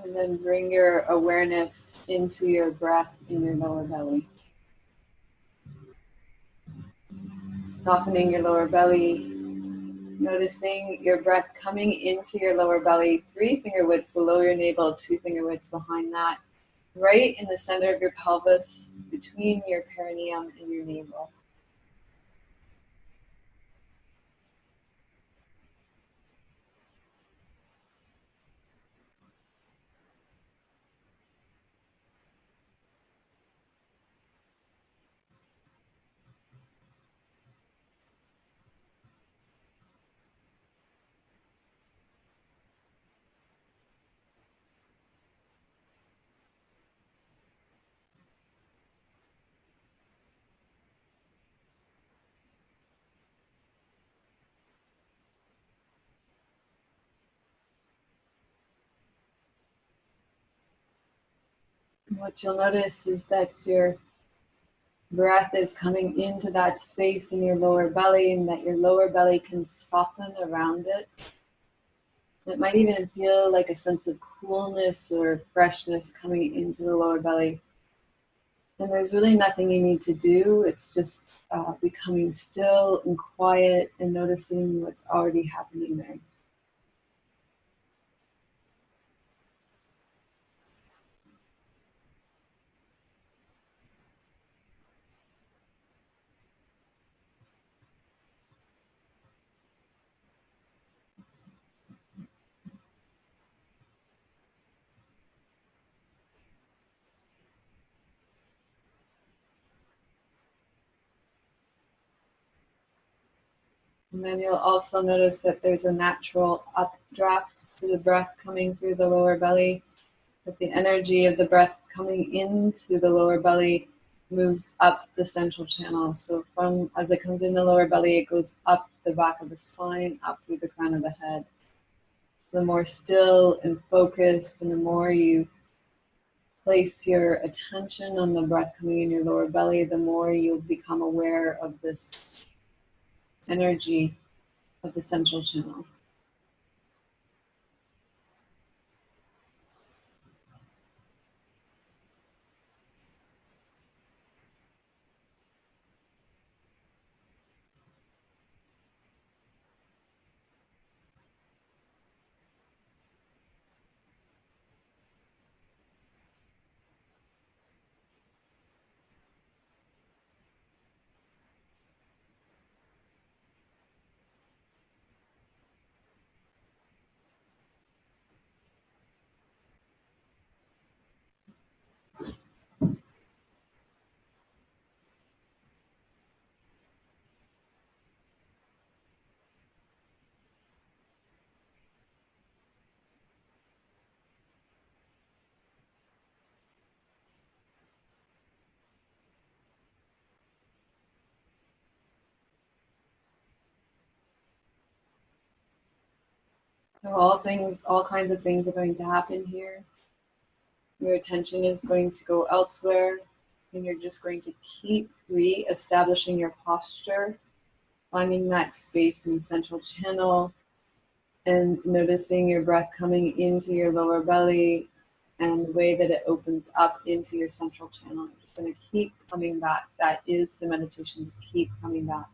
And then bring your awareness into your breath in your lower belly. Softening your lower belly, noticing your breath coming into your lower belly, 3 finger widths below your navel, 2 finger widths behind that, right in the center of your pelvis, between your perineum and your navel. What you'll notice is that your breath is coming into that space in your lower belly, and that your lower belly can soften around it. It might even feel like a sense of coolness or freshness coming into the lower belly. And there's really nothing you need to do. It's just becoming still and quiet and noticing what's already happening there. And then you'll also notice that there's a natural updraft to the breath coming through the lower belly, that the energy of the breath coming into the lower belly moves up the central channel. So from as it comes in the lower belly, it goes up the back of the spine, up through the crown of the head. The more still and focused, and the more you place your attention on the breath coming in your lower belly, the more you'll become aware of this energy of the central channel. So all kinds of things are going to happen here. Your attention is going to go elsewhere, and you're just going to keep re-establishing your posture, finding that space in the central channel, and noticing your breath coming into your lower belly and the way that it opens up into your central channel. You're just going to keep coming back. That is the meditation. Just keep coming back.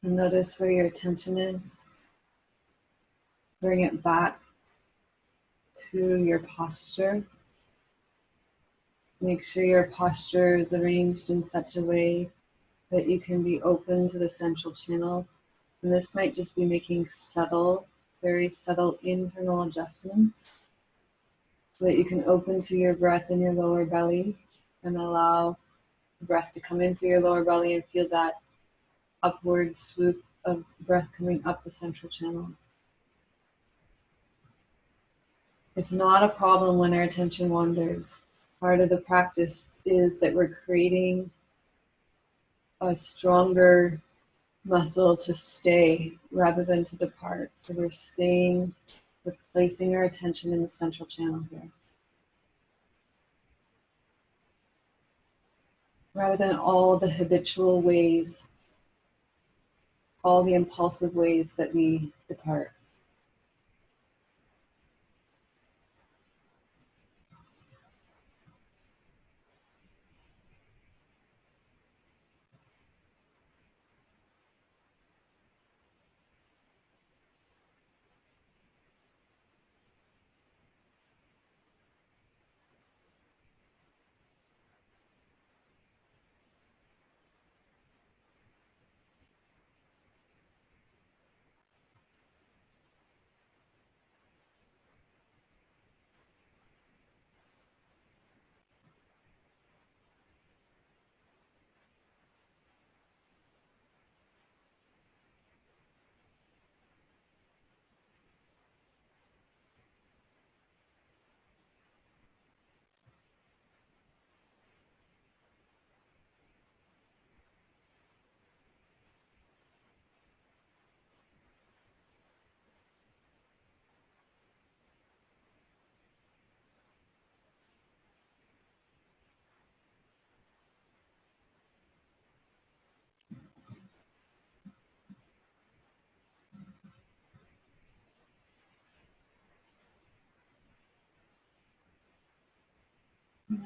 And notice where your attention is. Bring it back to your posture. Make sure your posture is arranged in such a way that you can be open to the central channel. And this might just be making subtle, very subtle internal adjustments so that you can open to your breath in your lower belly and allow the breath to come in through your lower belly and feel that upward swoop of breath coming up the central channel. It's not a problem when our attention wanders. Part of the practice is that we're creating a stronger muscle to stay rather than to depart. So we're staying with placing our attention in the central channel here. Rather than all the habitual ways, all the impulsive ways that we depart.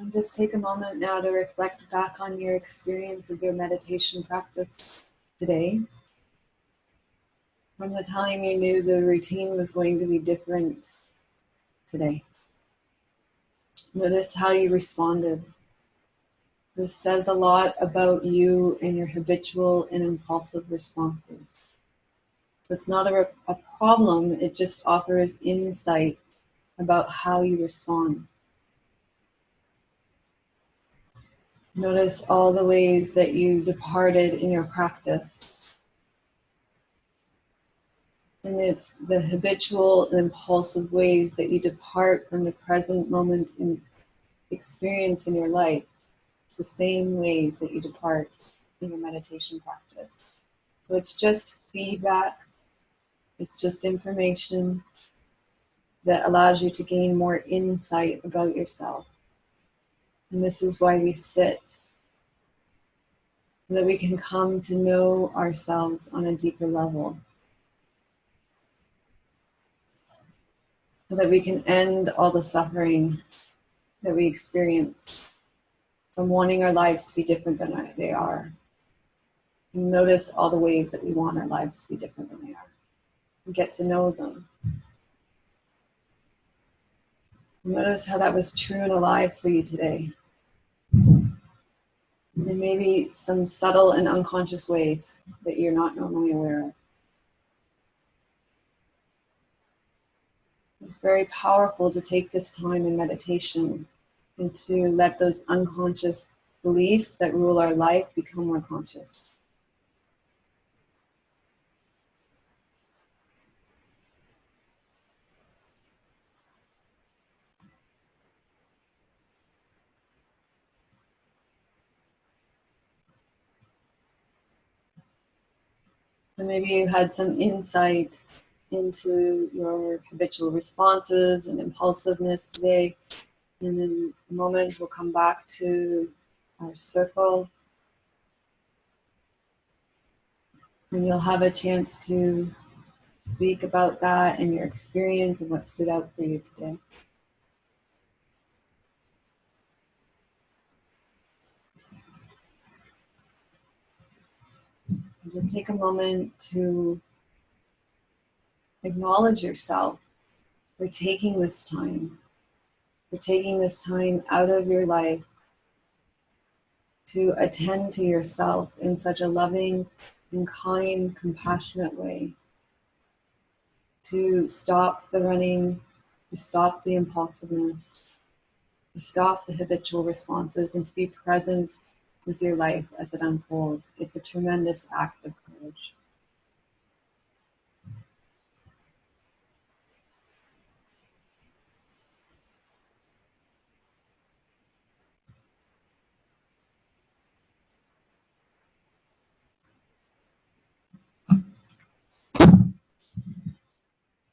And just take a moment now to reflect back on your experience of your meditation practice today. From the time you knew the routine was going to be different today. Notice how you responded. This says a lot about you and your habitual and impulsive responses. So it's not a problem, it just offers insight about how you respond. Notice all the ways that you departed in your practice. And it's the habitual and impulsive ways that you depart from the present moment in experience in your life. It's the same ways that you depart in your meditation practice. So it's just feedback. It's just information that allows you to gain more insight about yourself. And this is why we sit, so that we can come to know ourselves on a deeper level. So that we can end all the suffering that we experience from wanting our lives to be different than they are. And notice all the ways that we want our lives to be different than they are. And get to know them. Notice how that was true and alive for you today. And maybe some subtle and unconscious ways that you're not normally aware of. It's very powerful to take this time in meditation and to let those unconscious beliefs that rule our life become more conscious. So maybe you had some insight into your habitual responses and impulsiveness today. And in a moment, we'll come back to our circle. And you'll have a chance to speak about that and your experience and what stood out for you today. Just take a moment to acknowledge yourself for taking this time, out of your life to attend to yourself in such a loving and kind, compassionate way. To stop the running, to stop the impulsiveness, to stop the habitual responses, and to be present with your life as it unfolds. It's a tremendous act of courage.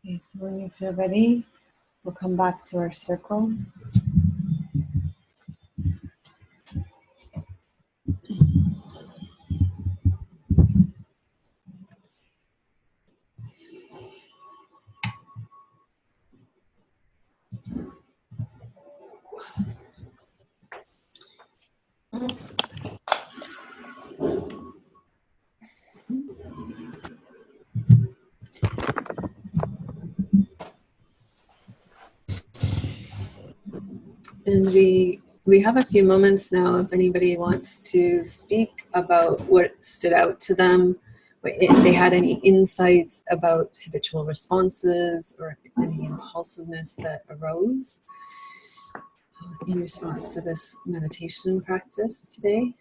Okay, so when you feel ready, we'll come back to our circle. And we have a few moments now if anybody wants to speak about what stood out to them, if they had any insights about habitual responses or any impulsiveness that arose in response to this meditation practice today.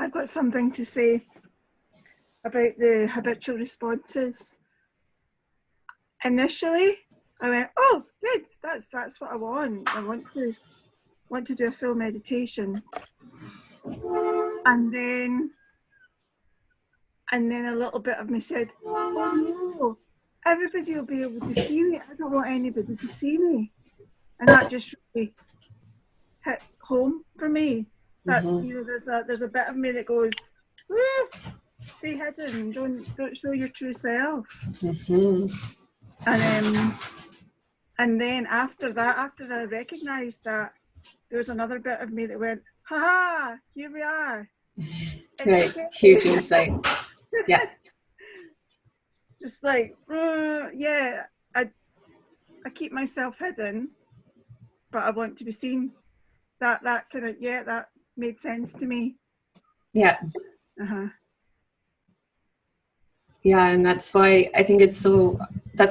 I've got something to say about the habitual responses. Initially, I went, "Oh, good. That's what I want. I want to do a full meditation." And then a little bit of me said, "Oh no, everybody will be able to see me. I don't want anybody to see me." And that just really hit home for me. That there's a bit of me that goes, stay hidden, don't show your true self. And then after I recognized that, there was another bit of me that went, ha, here we are. Right, okay. Huge insight. Yeah. It's just like, yeah, I keep myself hidden, but I want to be seen. That kind of, yeah, that made sense to me. Yeah. Yeah, and that's why I think that's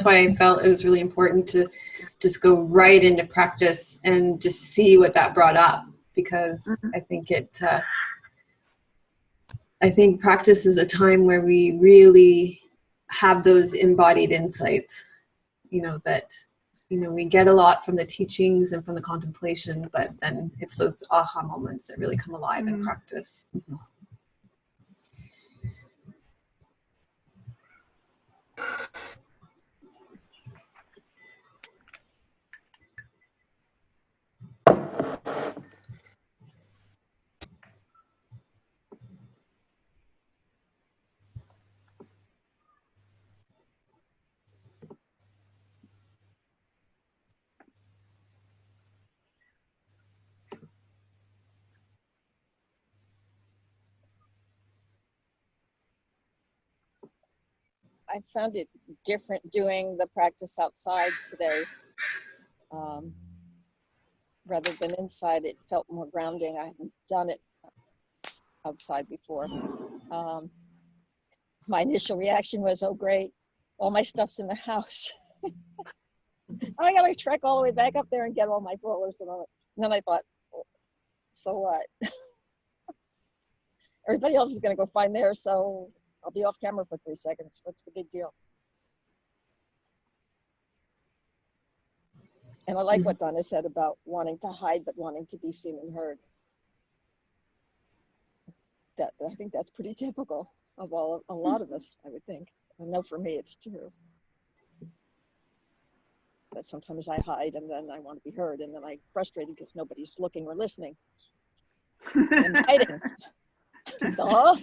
why I felt it was really important to just go right into practice and just see what that brought up, because I think practice is a time where we really have those embodied insights, that we get a lot from the teachings and from the contemplation, but then it's those aha moments that really come alive in practice. I found it different doing the practice outside today. Rather than inside, it felt more grounding. I haven't done it outside before. My initial reaction was, oh great, all my stuff's in the house. I gotta trek all the way back up there and get all my rollers and all that. And then I thought, oh, so what? Everybody else is gonna go find theirs, so I'll be off camera for 3 seconds. What's the big deal? And I like what Donna said about wanting to hide, but wanting to be seen and heard. I think that's pretty typical of a lot of us, I would think. I know for me, it's true. but sometimes I hide and then I want to be heard and then I'm frustrated because nobody's looking or listening. I'm hiding. Duh.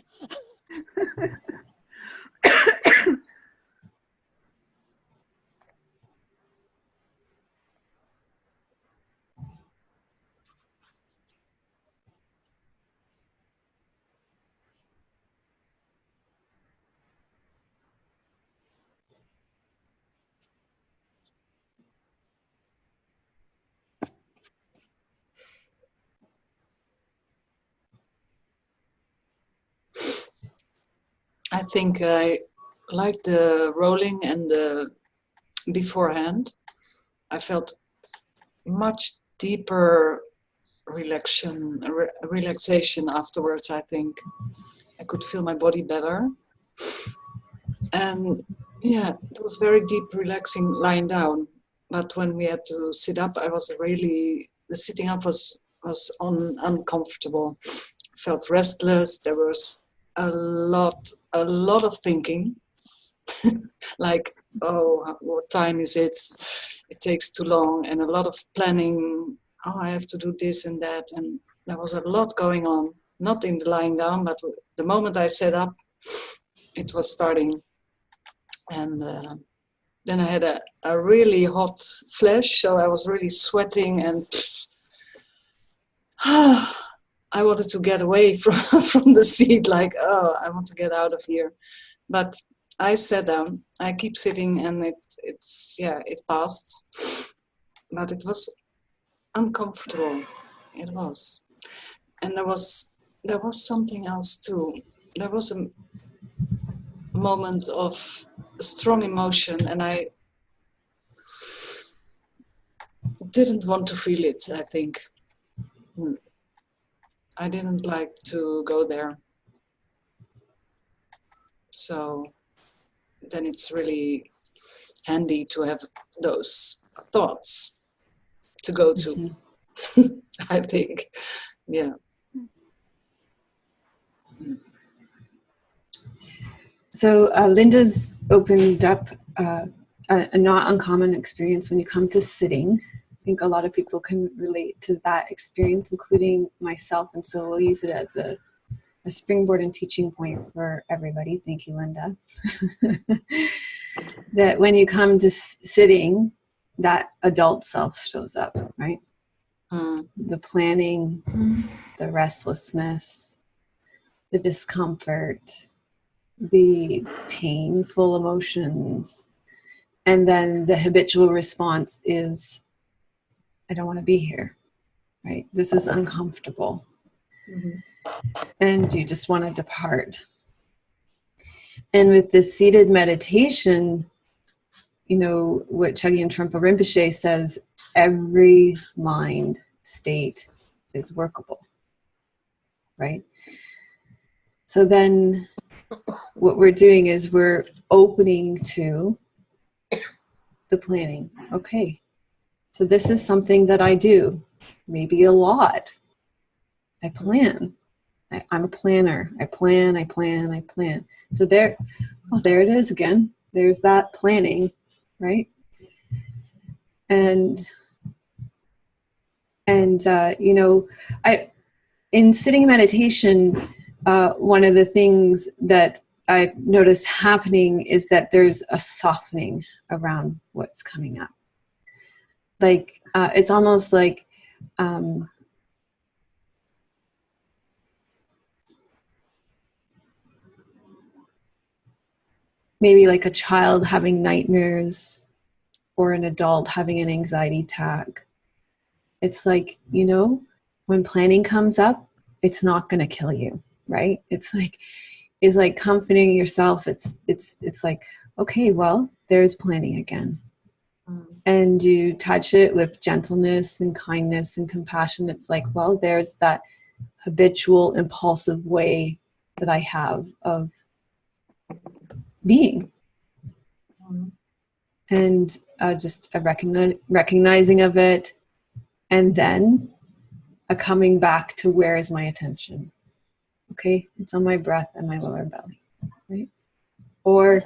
I think I like the rolling and the beforehand. I felt much deeper relaxation afterwards. I think I could feel my body better, and yeah, it was very deep, relaxing lying down. But when we had to sit up, the sitting up was uncomfortable. Felt restless. There was a lot of thinking. Like, oh, what time is it? It takes too long, and a lot of planning. Oh, I have to do this and that, and there was a lot going on. Not in the lying down, but the moment I sat up, it was starting. And then I had a really hot flash, so I was really sweating, and I wanted to get away from the seat, like, oh, I want to get out of here. But I sat down. I keep sitting, and it passed. But it was uncomfortable. It was, and there was something else too. There was a moment of strong emotion, and I didn't want to feel it. I think I didn't like to go there. So then it's really handy to have those thoughts to go to. I think, yeah. So Linda's opened up a not uncommon experience when you come to sitting. I think a lot of people can relate to that experience, including myself, and so we'll use it as a springboard and teaching point for everybody. Thank you, Linda. That when you come to sitting, that adult self shows up, right? The planning, the restlessness, the discomfort, the painful emotions, and then the habitual response is, I don't want to be here, right? This is uncomfortable. And you just want to depart. And with this seated meditation, you know, what Chögyam Trungpa Rinpoche says, every mind state is workable, right? So then what we're doing is we're opening to the planning. Okay, so this is something that I do, maybe a lot. I plan. I'm a planner. I plan. So there it is again. There's that planning, right? And you know, in sitting meditation, one of the things that I've noticed happening is that there's a softening around what's coming up. Like it's almost like maybe like a child having nightmares or an adult having an anxiety attack. It's like, you know, when planning comes up, it's not going to kill you, right? It's like comforting yourself. It's like, okay, well, there's planning again. And you touch it with gentleness and kindness and compassion. It's like, well, there's that habitual, impulsive way that I have of being. And just a recognizing of it, and then a coming back to where is my attention. Okay, it's on my breath and my lower belly, right? Or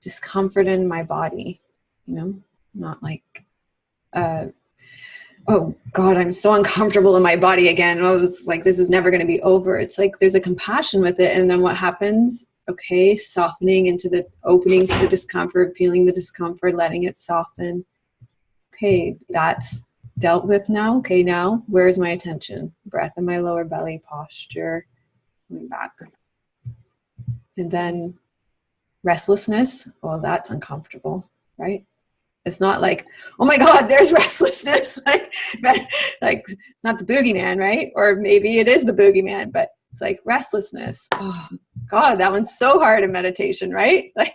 discomfort in my body, you know, not like, oh God, I'm so uncomfortable in my body again. Oh, it's like, this is never going to be over. It's like, there's a compassion with it. And then what happens? Okay, softening into the opening to the discomfort, feeling the discomfort, letting it soften. Okay, that's dealt with now. Okay, now where's my attention? Breath in my lower belly, posture, coming back. And then restlessness. Oh, that's uncomfortable, right? It's not like, oh my God, there's restlessness. like it's not the boogeyman, right? Or maybe it is the boogeyman, but it's like restlessness. Oh God, that one's so hard in meditation, right? Like,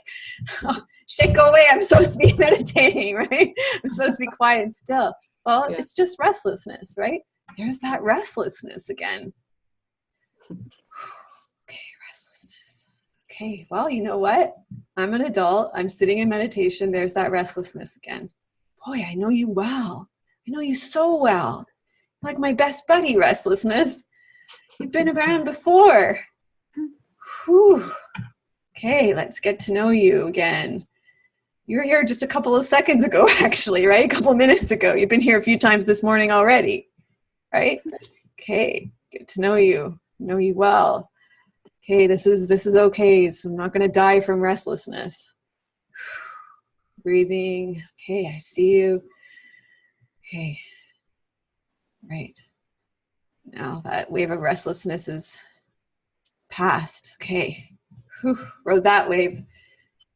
oh, shit, go away. I'm supposed to be meditating, right? I'm supposed to be quiet and still. Well, It's just restlessness, right? There's that restlessness again. Okay, restlessness. Okay, well, you know what? I'm an adult. I'm sitting in meditation. There's that restlessness again. Boy, I know you well. I know you so well. Like my best buddy, restlessness. You've been around before. Whew. Okay, let's get to know you again. You were here just a couple of seconds ago, actually, right? A couple of minutes ago. You've been here a few times this morning already, right? Okay, get to know you well. Okay, this is okay. So I'm not going to die from restlessness. Breathing. Okay, I see you. Okay, right. Now that wave of restlessness is past. Okay, whew, rode that wave.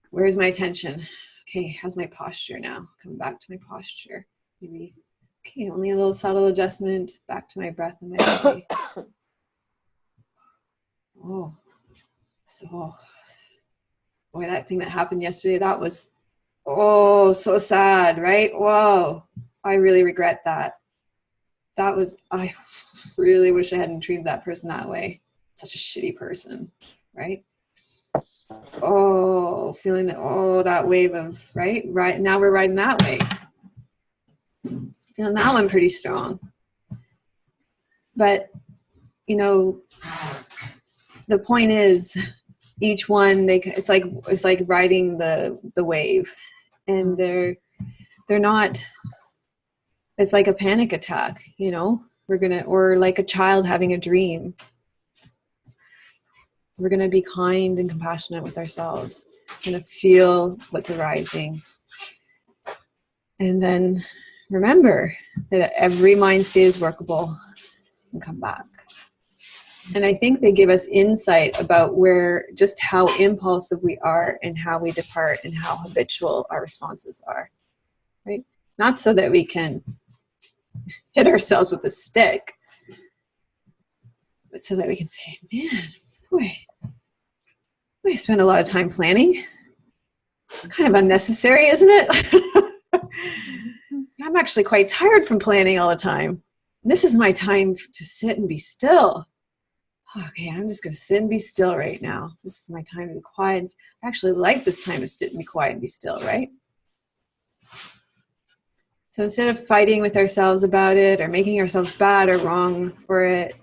Where's my attention? Okay, how's my posture now? Come back to my posture. Maybe, okay, only a little subtle adjustment. Back to my breath and my body. Oh, so, boy, that thing that happened yesterday, that was, oh, so sad, right? Whoa, I really regret that. I really wish I hadn't treated that person that way. Such a shitty person, right? Oh, feeling that wave of, right? Now we're riding that wave. Feeling that one pretty strong. But, the point is, each one, it's like riding the wave. And they're not, it's like a panic attack, or like a child having a dream. We're going to be kind and compassionate with ourselves. It's going to feel what's arising. And then remember that every mind state is workable and come back. And I think they give us insight about just how impulsive we are and how we depart and how habitual our responses are, right? Not so that we can hit ourselves with a stick, but so that we can say, man, boy, I spend a lot of time planning. It's kind of unnecessary, isn't it? I'm actually quite tired from planning all the time. This is my time to sit and be still. Okay, I'm just going to sit and be still right now. This is my time to be quiet. I actually like this time to sit and be quiet and be still, right? So instead of fighting with ourselves about it or making ourselves bad or wrong for it,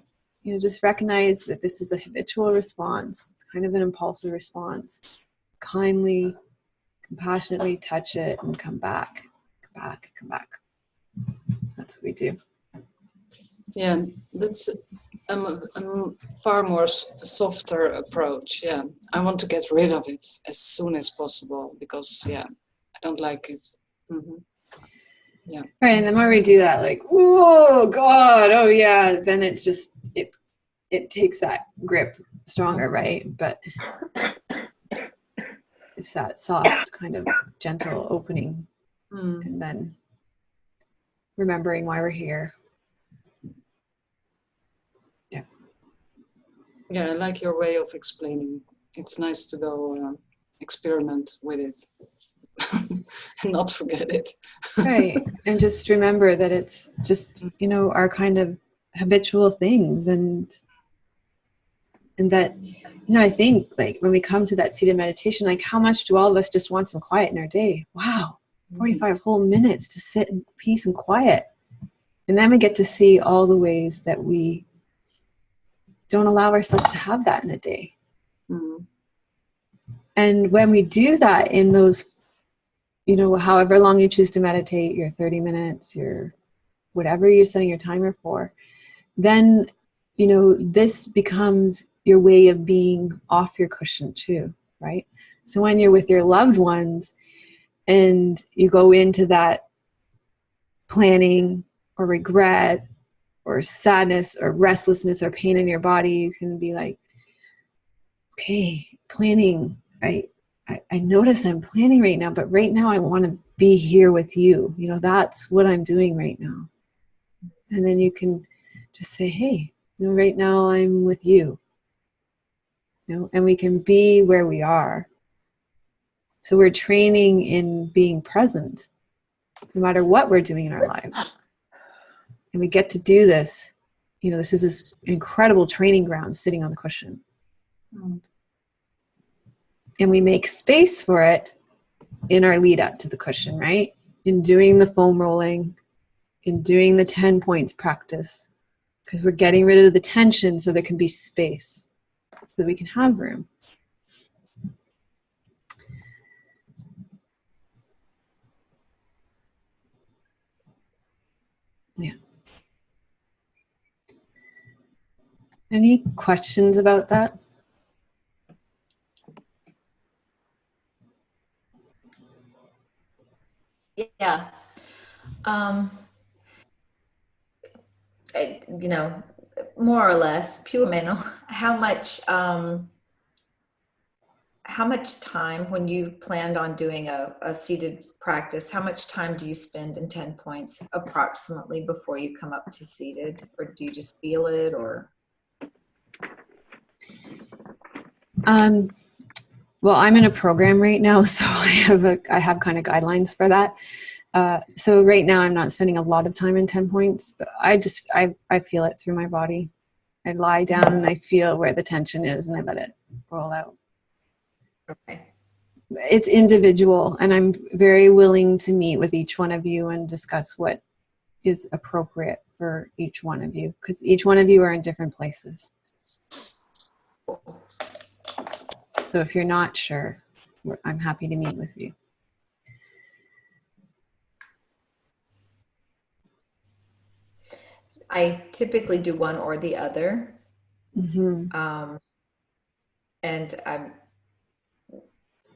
just recognize that this is a habitual response. It's kind of an impulsive response. Kindly, compassionately touch it and come back. Come back. That's what we do. Yeah, that's a far more softer approach. Yeah, I want to get rid of it as soon as possible because, I don't like it. Mm-hmm. Yeah. Right, and the more we do that, like, whoa, God, oh yeah, then it's just, it takes that grip stronger, right? But it's that soft, kind of gentle opening. And then remembering why we're here. Yeah. Yeah, I like your way of explaining. It's nice to go experiment with it and not forget it. Right. And just remember that it's just, our kind of habitual things and that, I think like when we come to that seated meditation, like how much do all of us just want some quiet in our day? Wow. 45 whole minutes to sit in peace and quiet. And then we get to see all the ways that we don't allow ourselves to have that in a day. Mm-hmm. And when we do that in those you know, however long you choose to meditate, your 30 minutes, your whatever you're setting your timer for, then, you know, this becomes your way of being off your cushion too, right? So when you're with your loved ones and you go into that planning or regret or sadness or restlessness or pain in your body, you can be like, okay, planning, I notice I'm planning right now, but right now I want to be here with you. You know, that's what I'm doing right now. And then you can just say, hey, you know, right now I'm with you. You know, and we can be where we are. So we're training in being present, no matter what we're doing in our lives. And we get to do this. You know, this is this incredible training ground sitting on the cushion. Mm. And we make space for it in our lead up to the cushion, right? In doing the foam rolling, in doing the 10 points practice, because we're getting rid of the tension so there can be space, so we can have room. Yeah. Any questions about that? Yeah. You know, more or less, pure mental. How much time, when you've planned on doing a seated practice, how much time do you spend in 10 points approximately before you come up to seated? Or do you just feel it, or? Well, I'm in a program right now, so I have kind of guidelines for that. So right now I'm not spending a lot of time in 10 points, but I feel it through my body. I lie down and I feel where the tension is and I let it roll out. Okay. It's individual, and I'm very willing to meet with each one of you and discuss what is appropriate for each one of you, because each one of you are in different places. So if you're not sure, I'm happy to meet with you. I typically do one or the other. Mm-hmm. And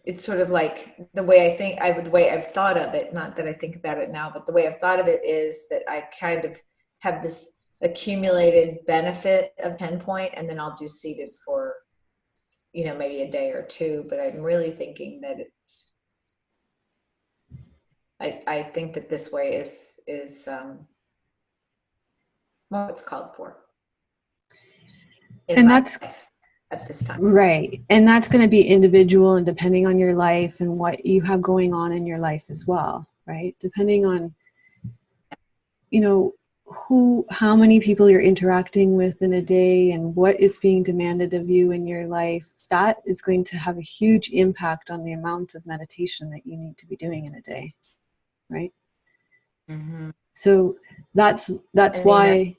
it's sort of like the way the way I've thought of it, not that I think about it now, but the way I've thought of it is that I kind of have this accumulated benefit of 10 point, and then I'll do seated for, you know, maybe a day or two, but I'm really thinking that I think that this way is what it's called for. And that's at this time. Right. And that's going to be individual and depending on your life and what you have going on in your life as well, right? Depending on, you know, how many people you're interacting with in a day and what is being demanded of you in your life, that is going to have a huge impact on the amount of meditation that you need to be doing in a day, right? Mm-hmm. So that's why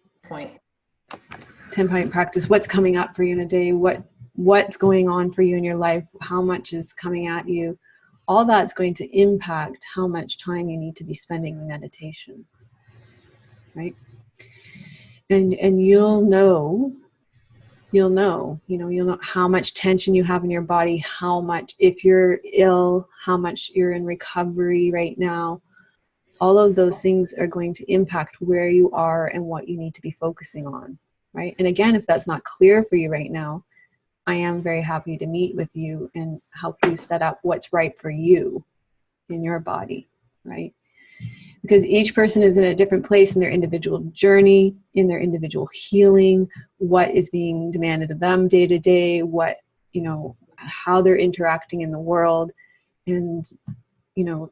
10-point practice, what's coming up for you in a day, what's going on for you in your life, how much is coming at you, all that's going to impact how much time you need to be spending in meditation, right? And you'll know how much tension you have in your body, how much, if you're ill, how much you're in recovery right now. All of those things are going to impact where you are and what you need to be focusing on, right? And again, if that's not clear for you right now, I am very happy to meet with you and help you set up what's right for you in your body, right? Because each person is in a different place in their individual journey, in their individual healing, what is being demanded of them day to day, what, you know, how they're interacting in the world. And, you know,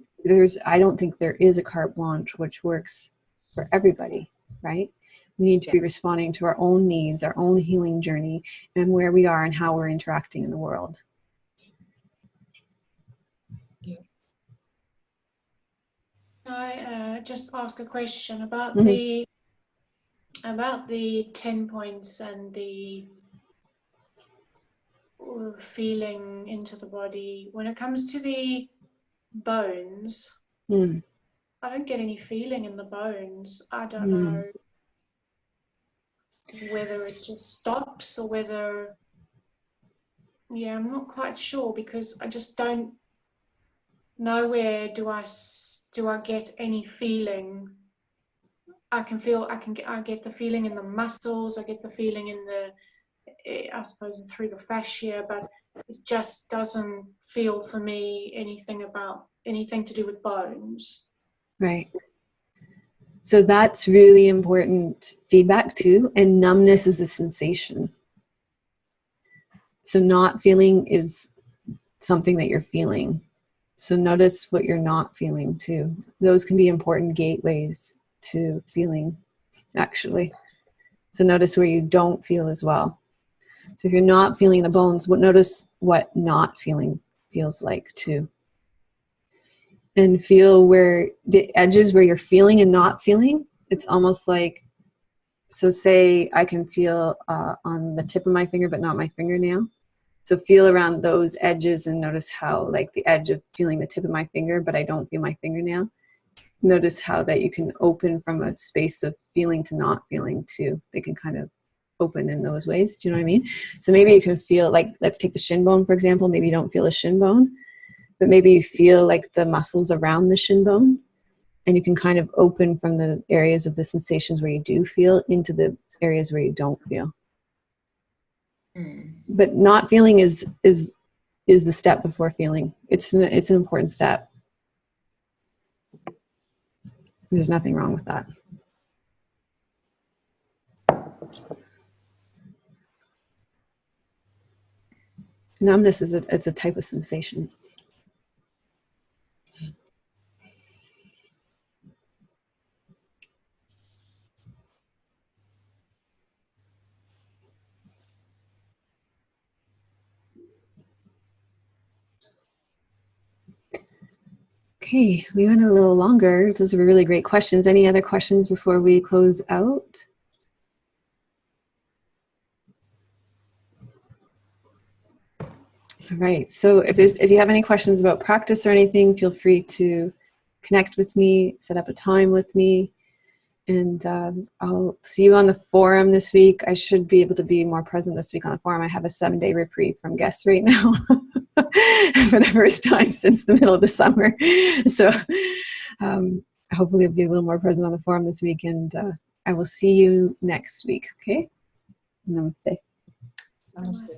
I don't think there is a carte blanche which works for everybody, right? We need to be responding to our own needs, our own healing journey, and where we are and how we're interacting in the world. I just ask a question about Mm-hmm. the 10 points and the feeling into the body. When it comes to the bones. Mm. I don't get any feeling in the bones. I don't Mm. know whether it just stops or whether, yeah, I'm not quite sure because I just don't. Nowhere do I get any feeling. I get the feeling in the muscles. I get the feeling in I suppose through the fascia, but it just doesn't feel for me anything to do with bones. Right. So that's really important feedback too. And numbness is a sensation. So not feeling is something that you're feeling. So notice what you're not feeling too. Those can be important gateways to feeling, actually. So notice where you don't feel as well. So if you're not feeling the bones, notice what not feeling feels like too. And feel where the edges where you're feeling and not feeling. It's almost like, so say I can feel on the tip of my finger but not my fingernail. So feel around those edges and notice how, like, the edge of feeling the tip of my finger but I don't feel my fingernail. Notice how that you can open from a space of feeling to not feeling too. They can kind of open in those ways. Do you know what I mean? So maybe you can feel, like, let's take the shin bone, for example. Maybe you don't feel a shin bone, but maybe you feel like the muscles around the shin bone, and you can kind of open from the areas of the sensations where you do feel into the areas where you don't feel. But not feeling is the step before feeling. It's an important step. There's nothing wrong with that. Numbness is it's a type of sensation. Okay, we went a little longer. Those were really great questions. Any other questions before we close out? All right, so if you have any questions about practice or anything, feel free to connect with me, set up a time with me, and I'll see you on the forum this week. I should be able to be more present this week on the forum. I have a 7-day reprieve from guests right now for the first time since the middle of the summer. So hopefully I'll be a little more present on the forum this week, and I will see you next week, okay? Namaste. Namaste.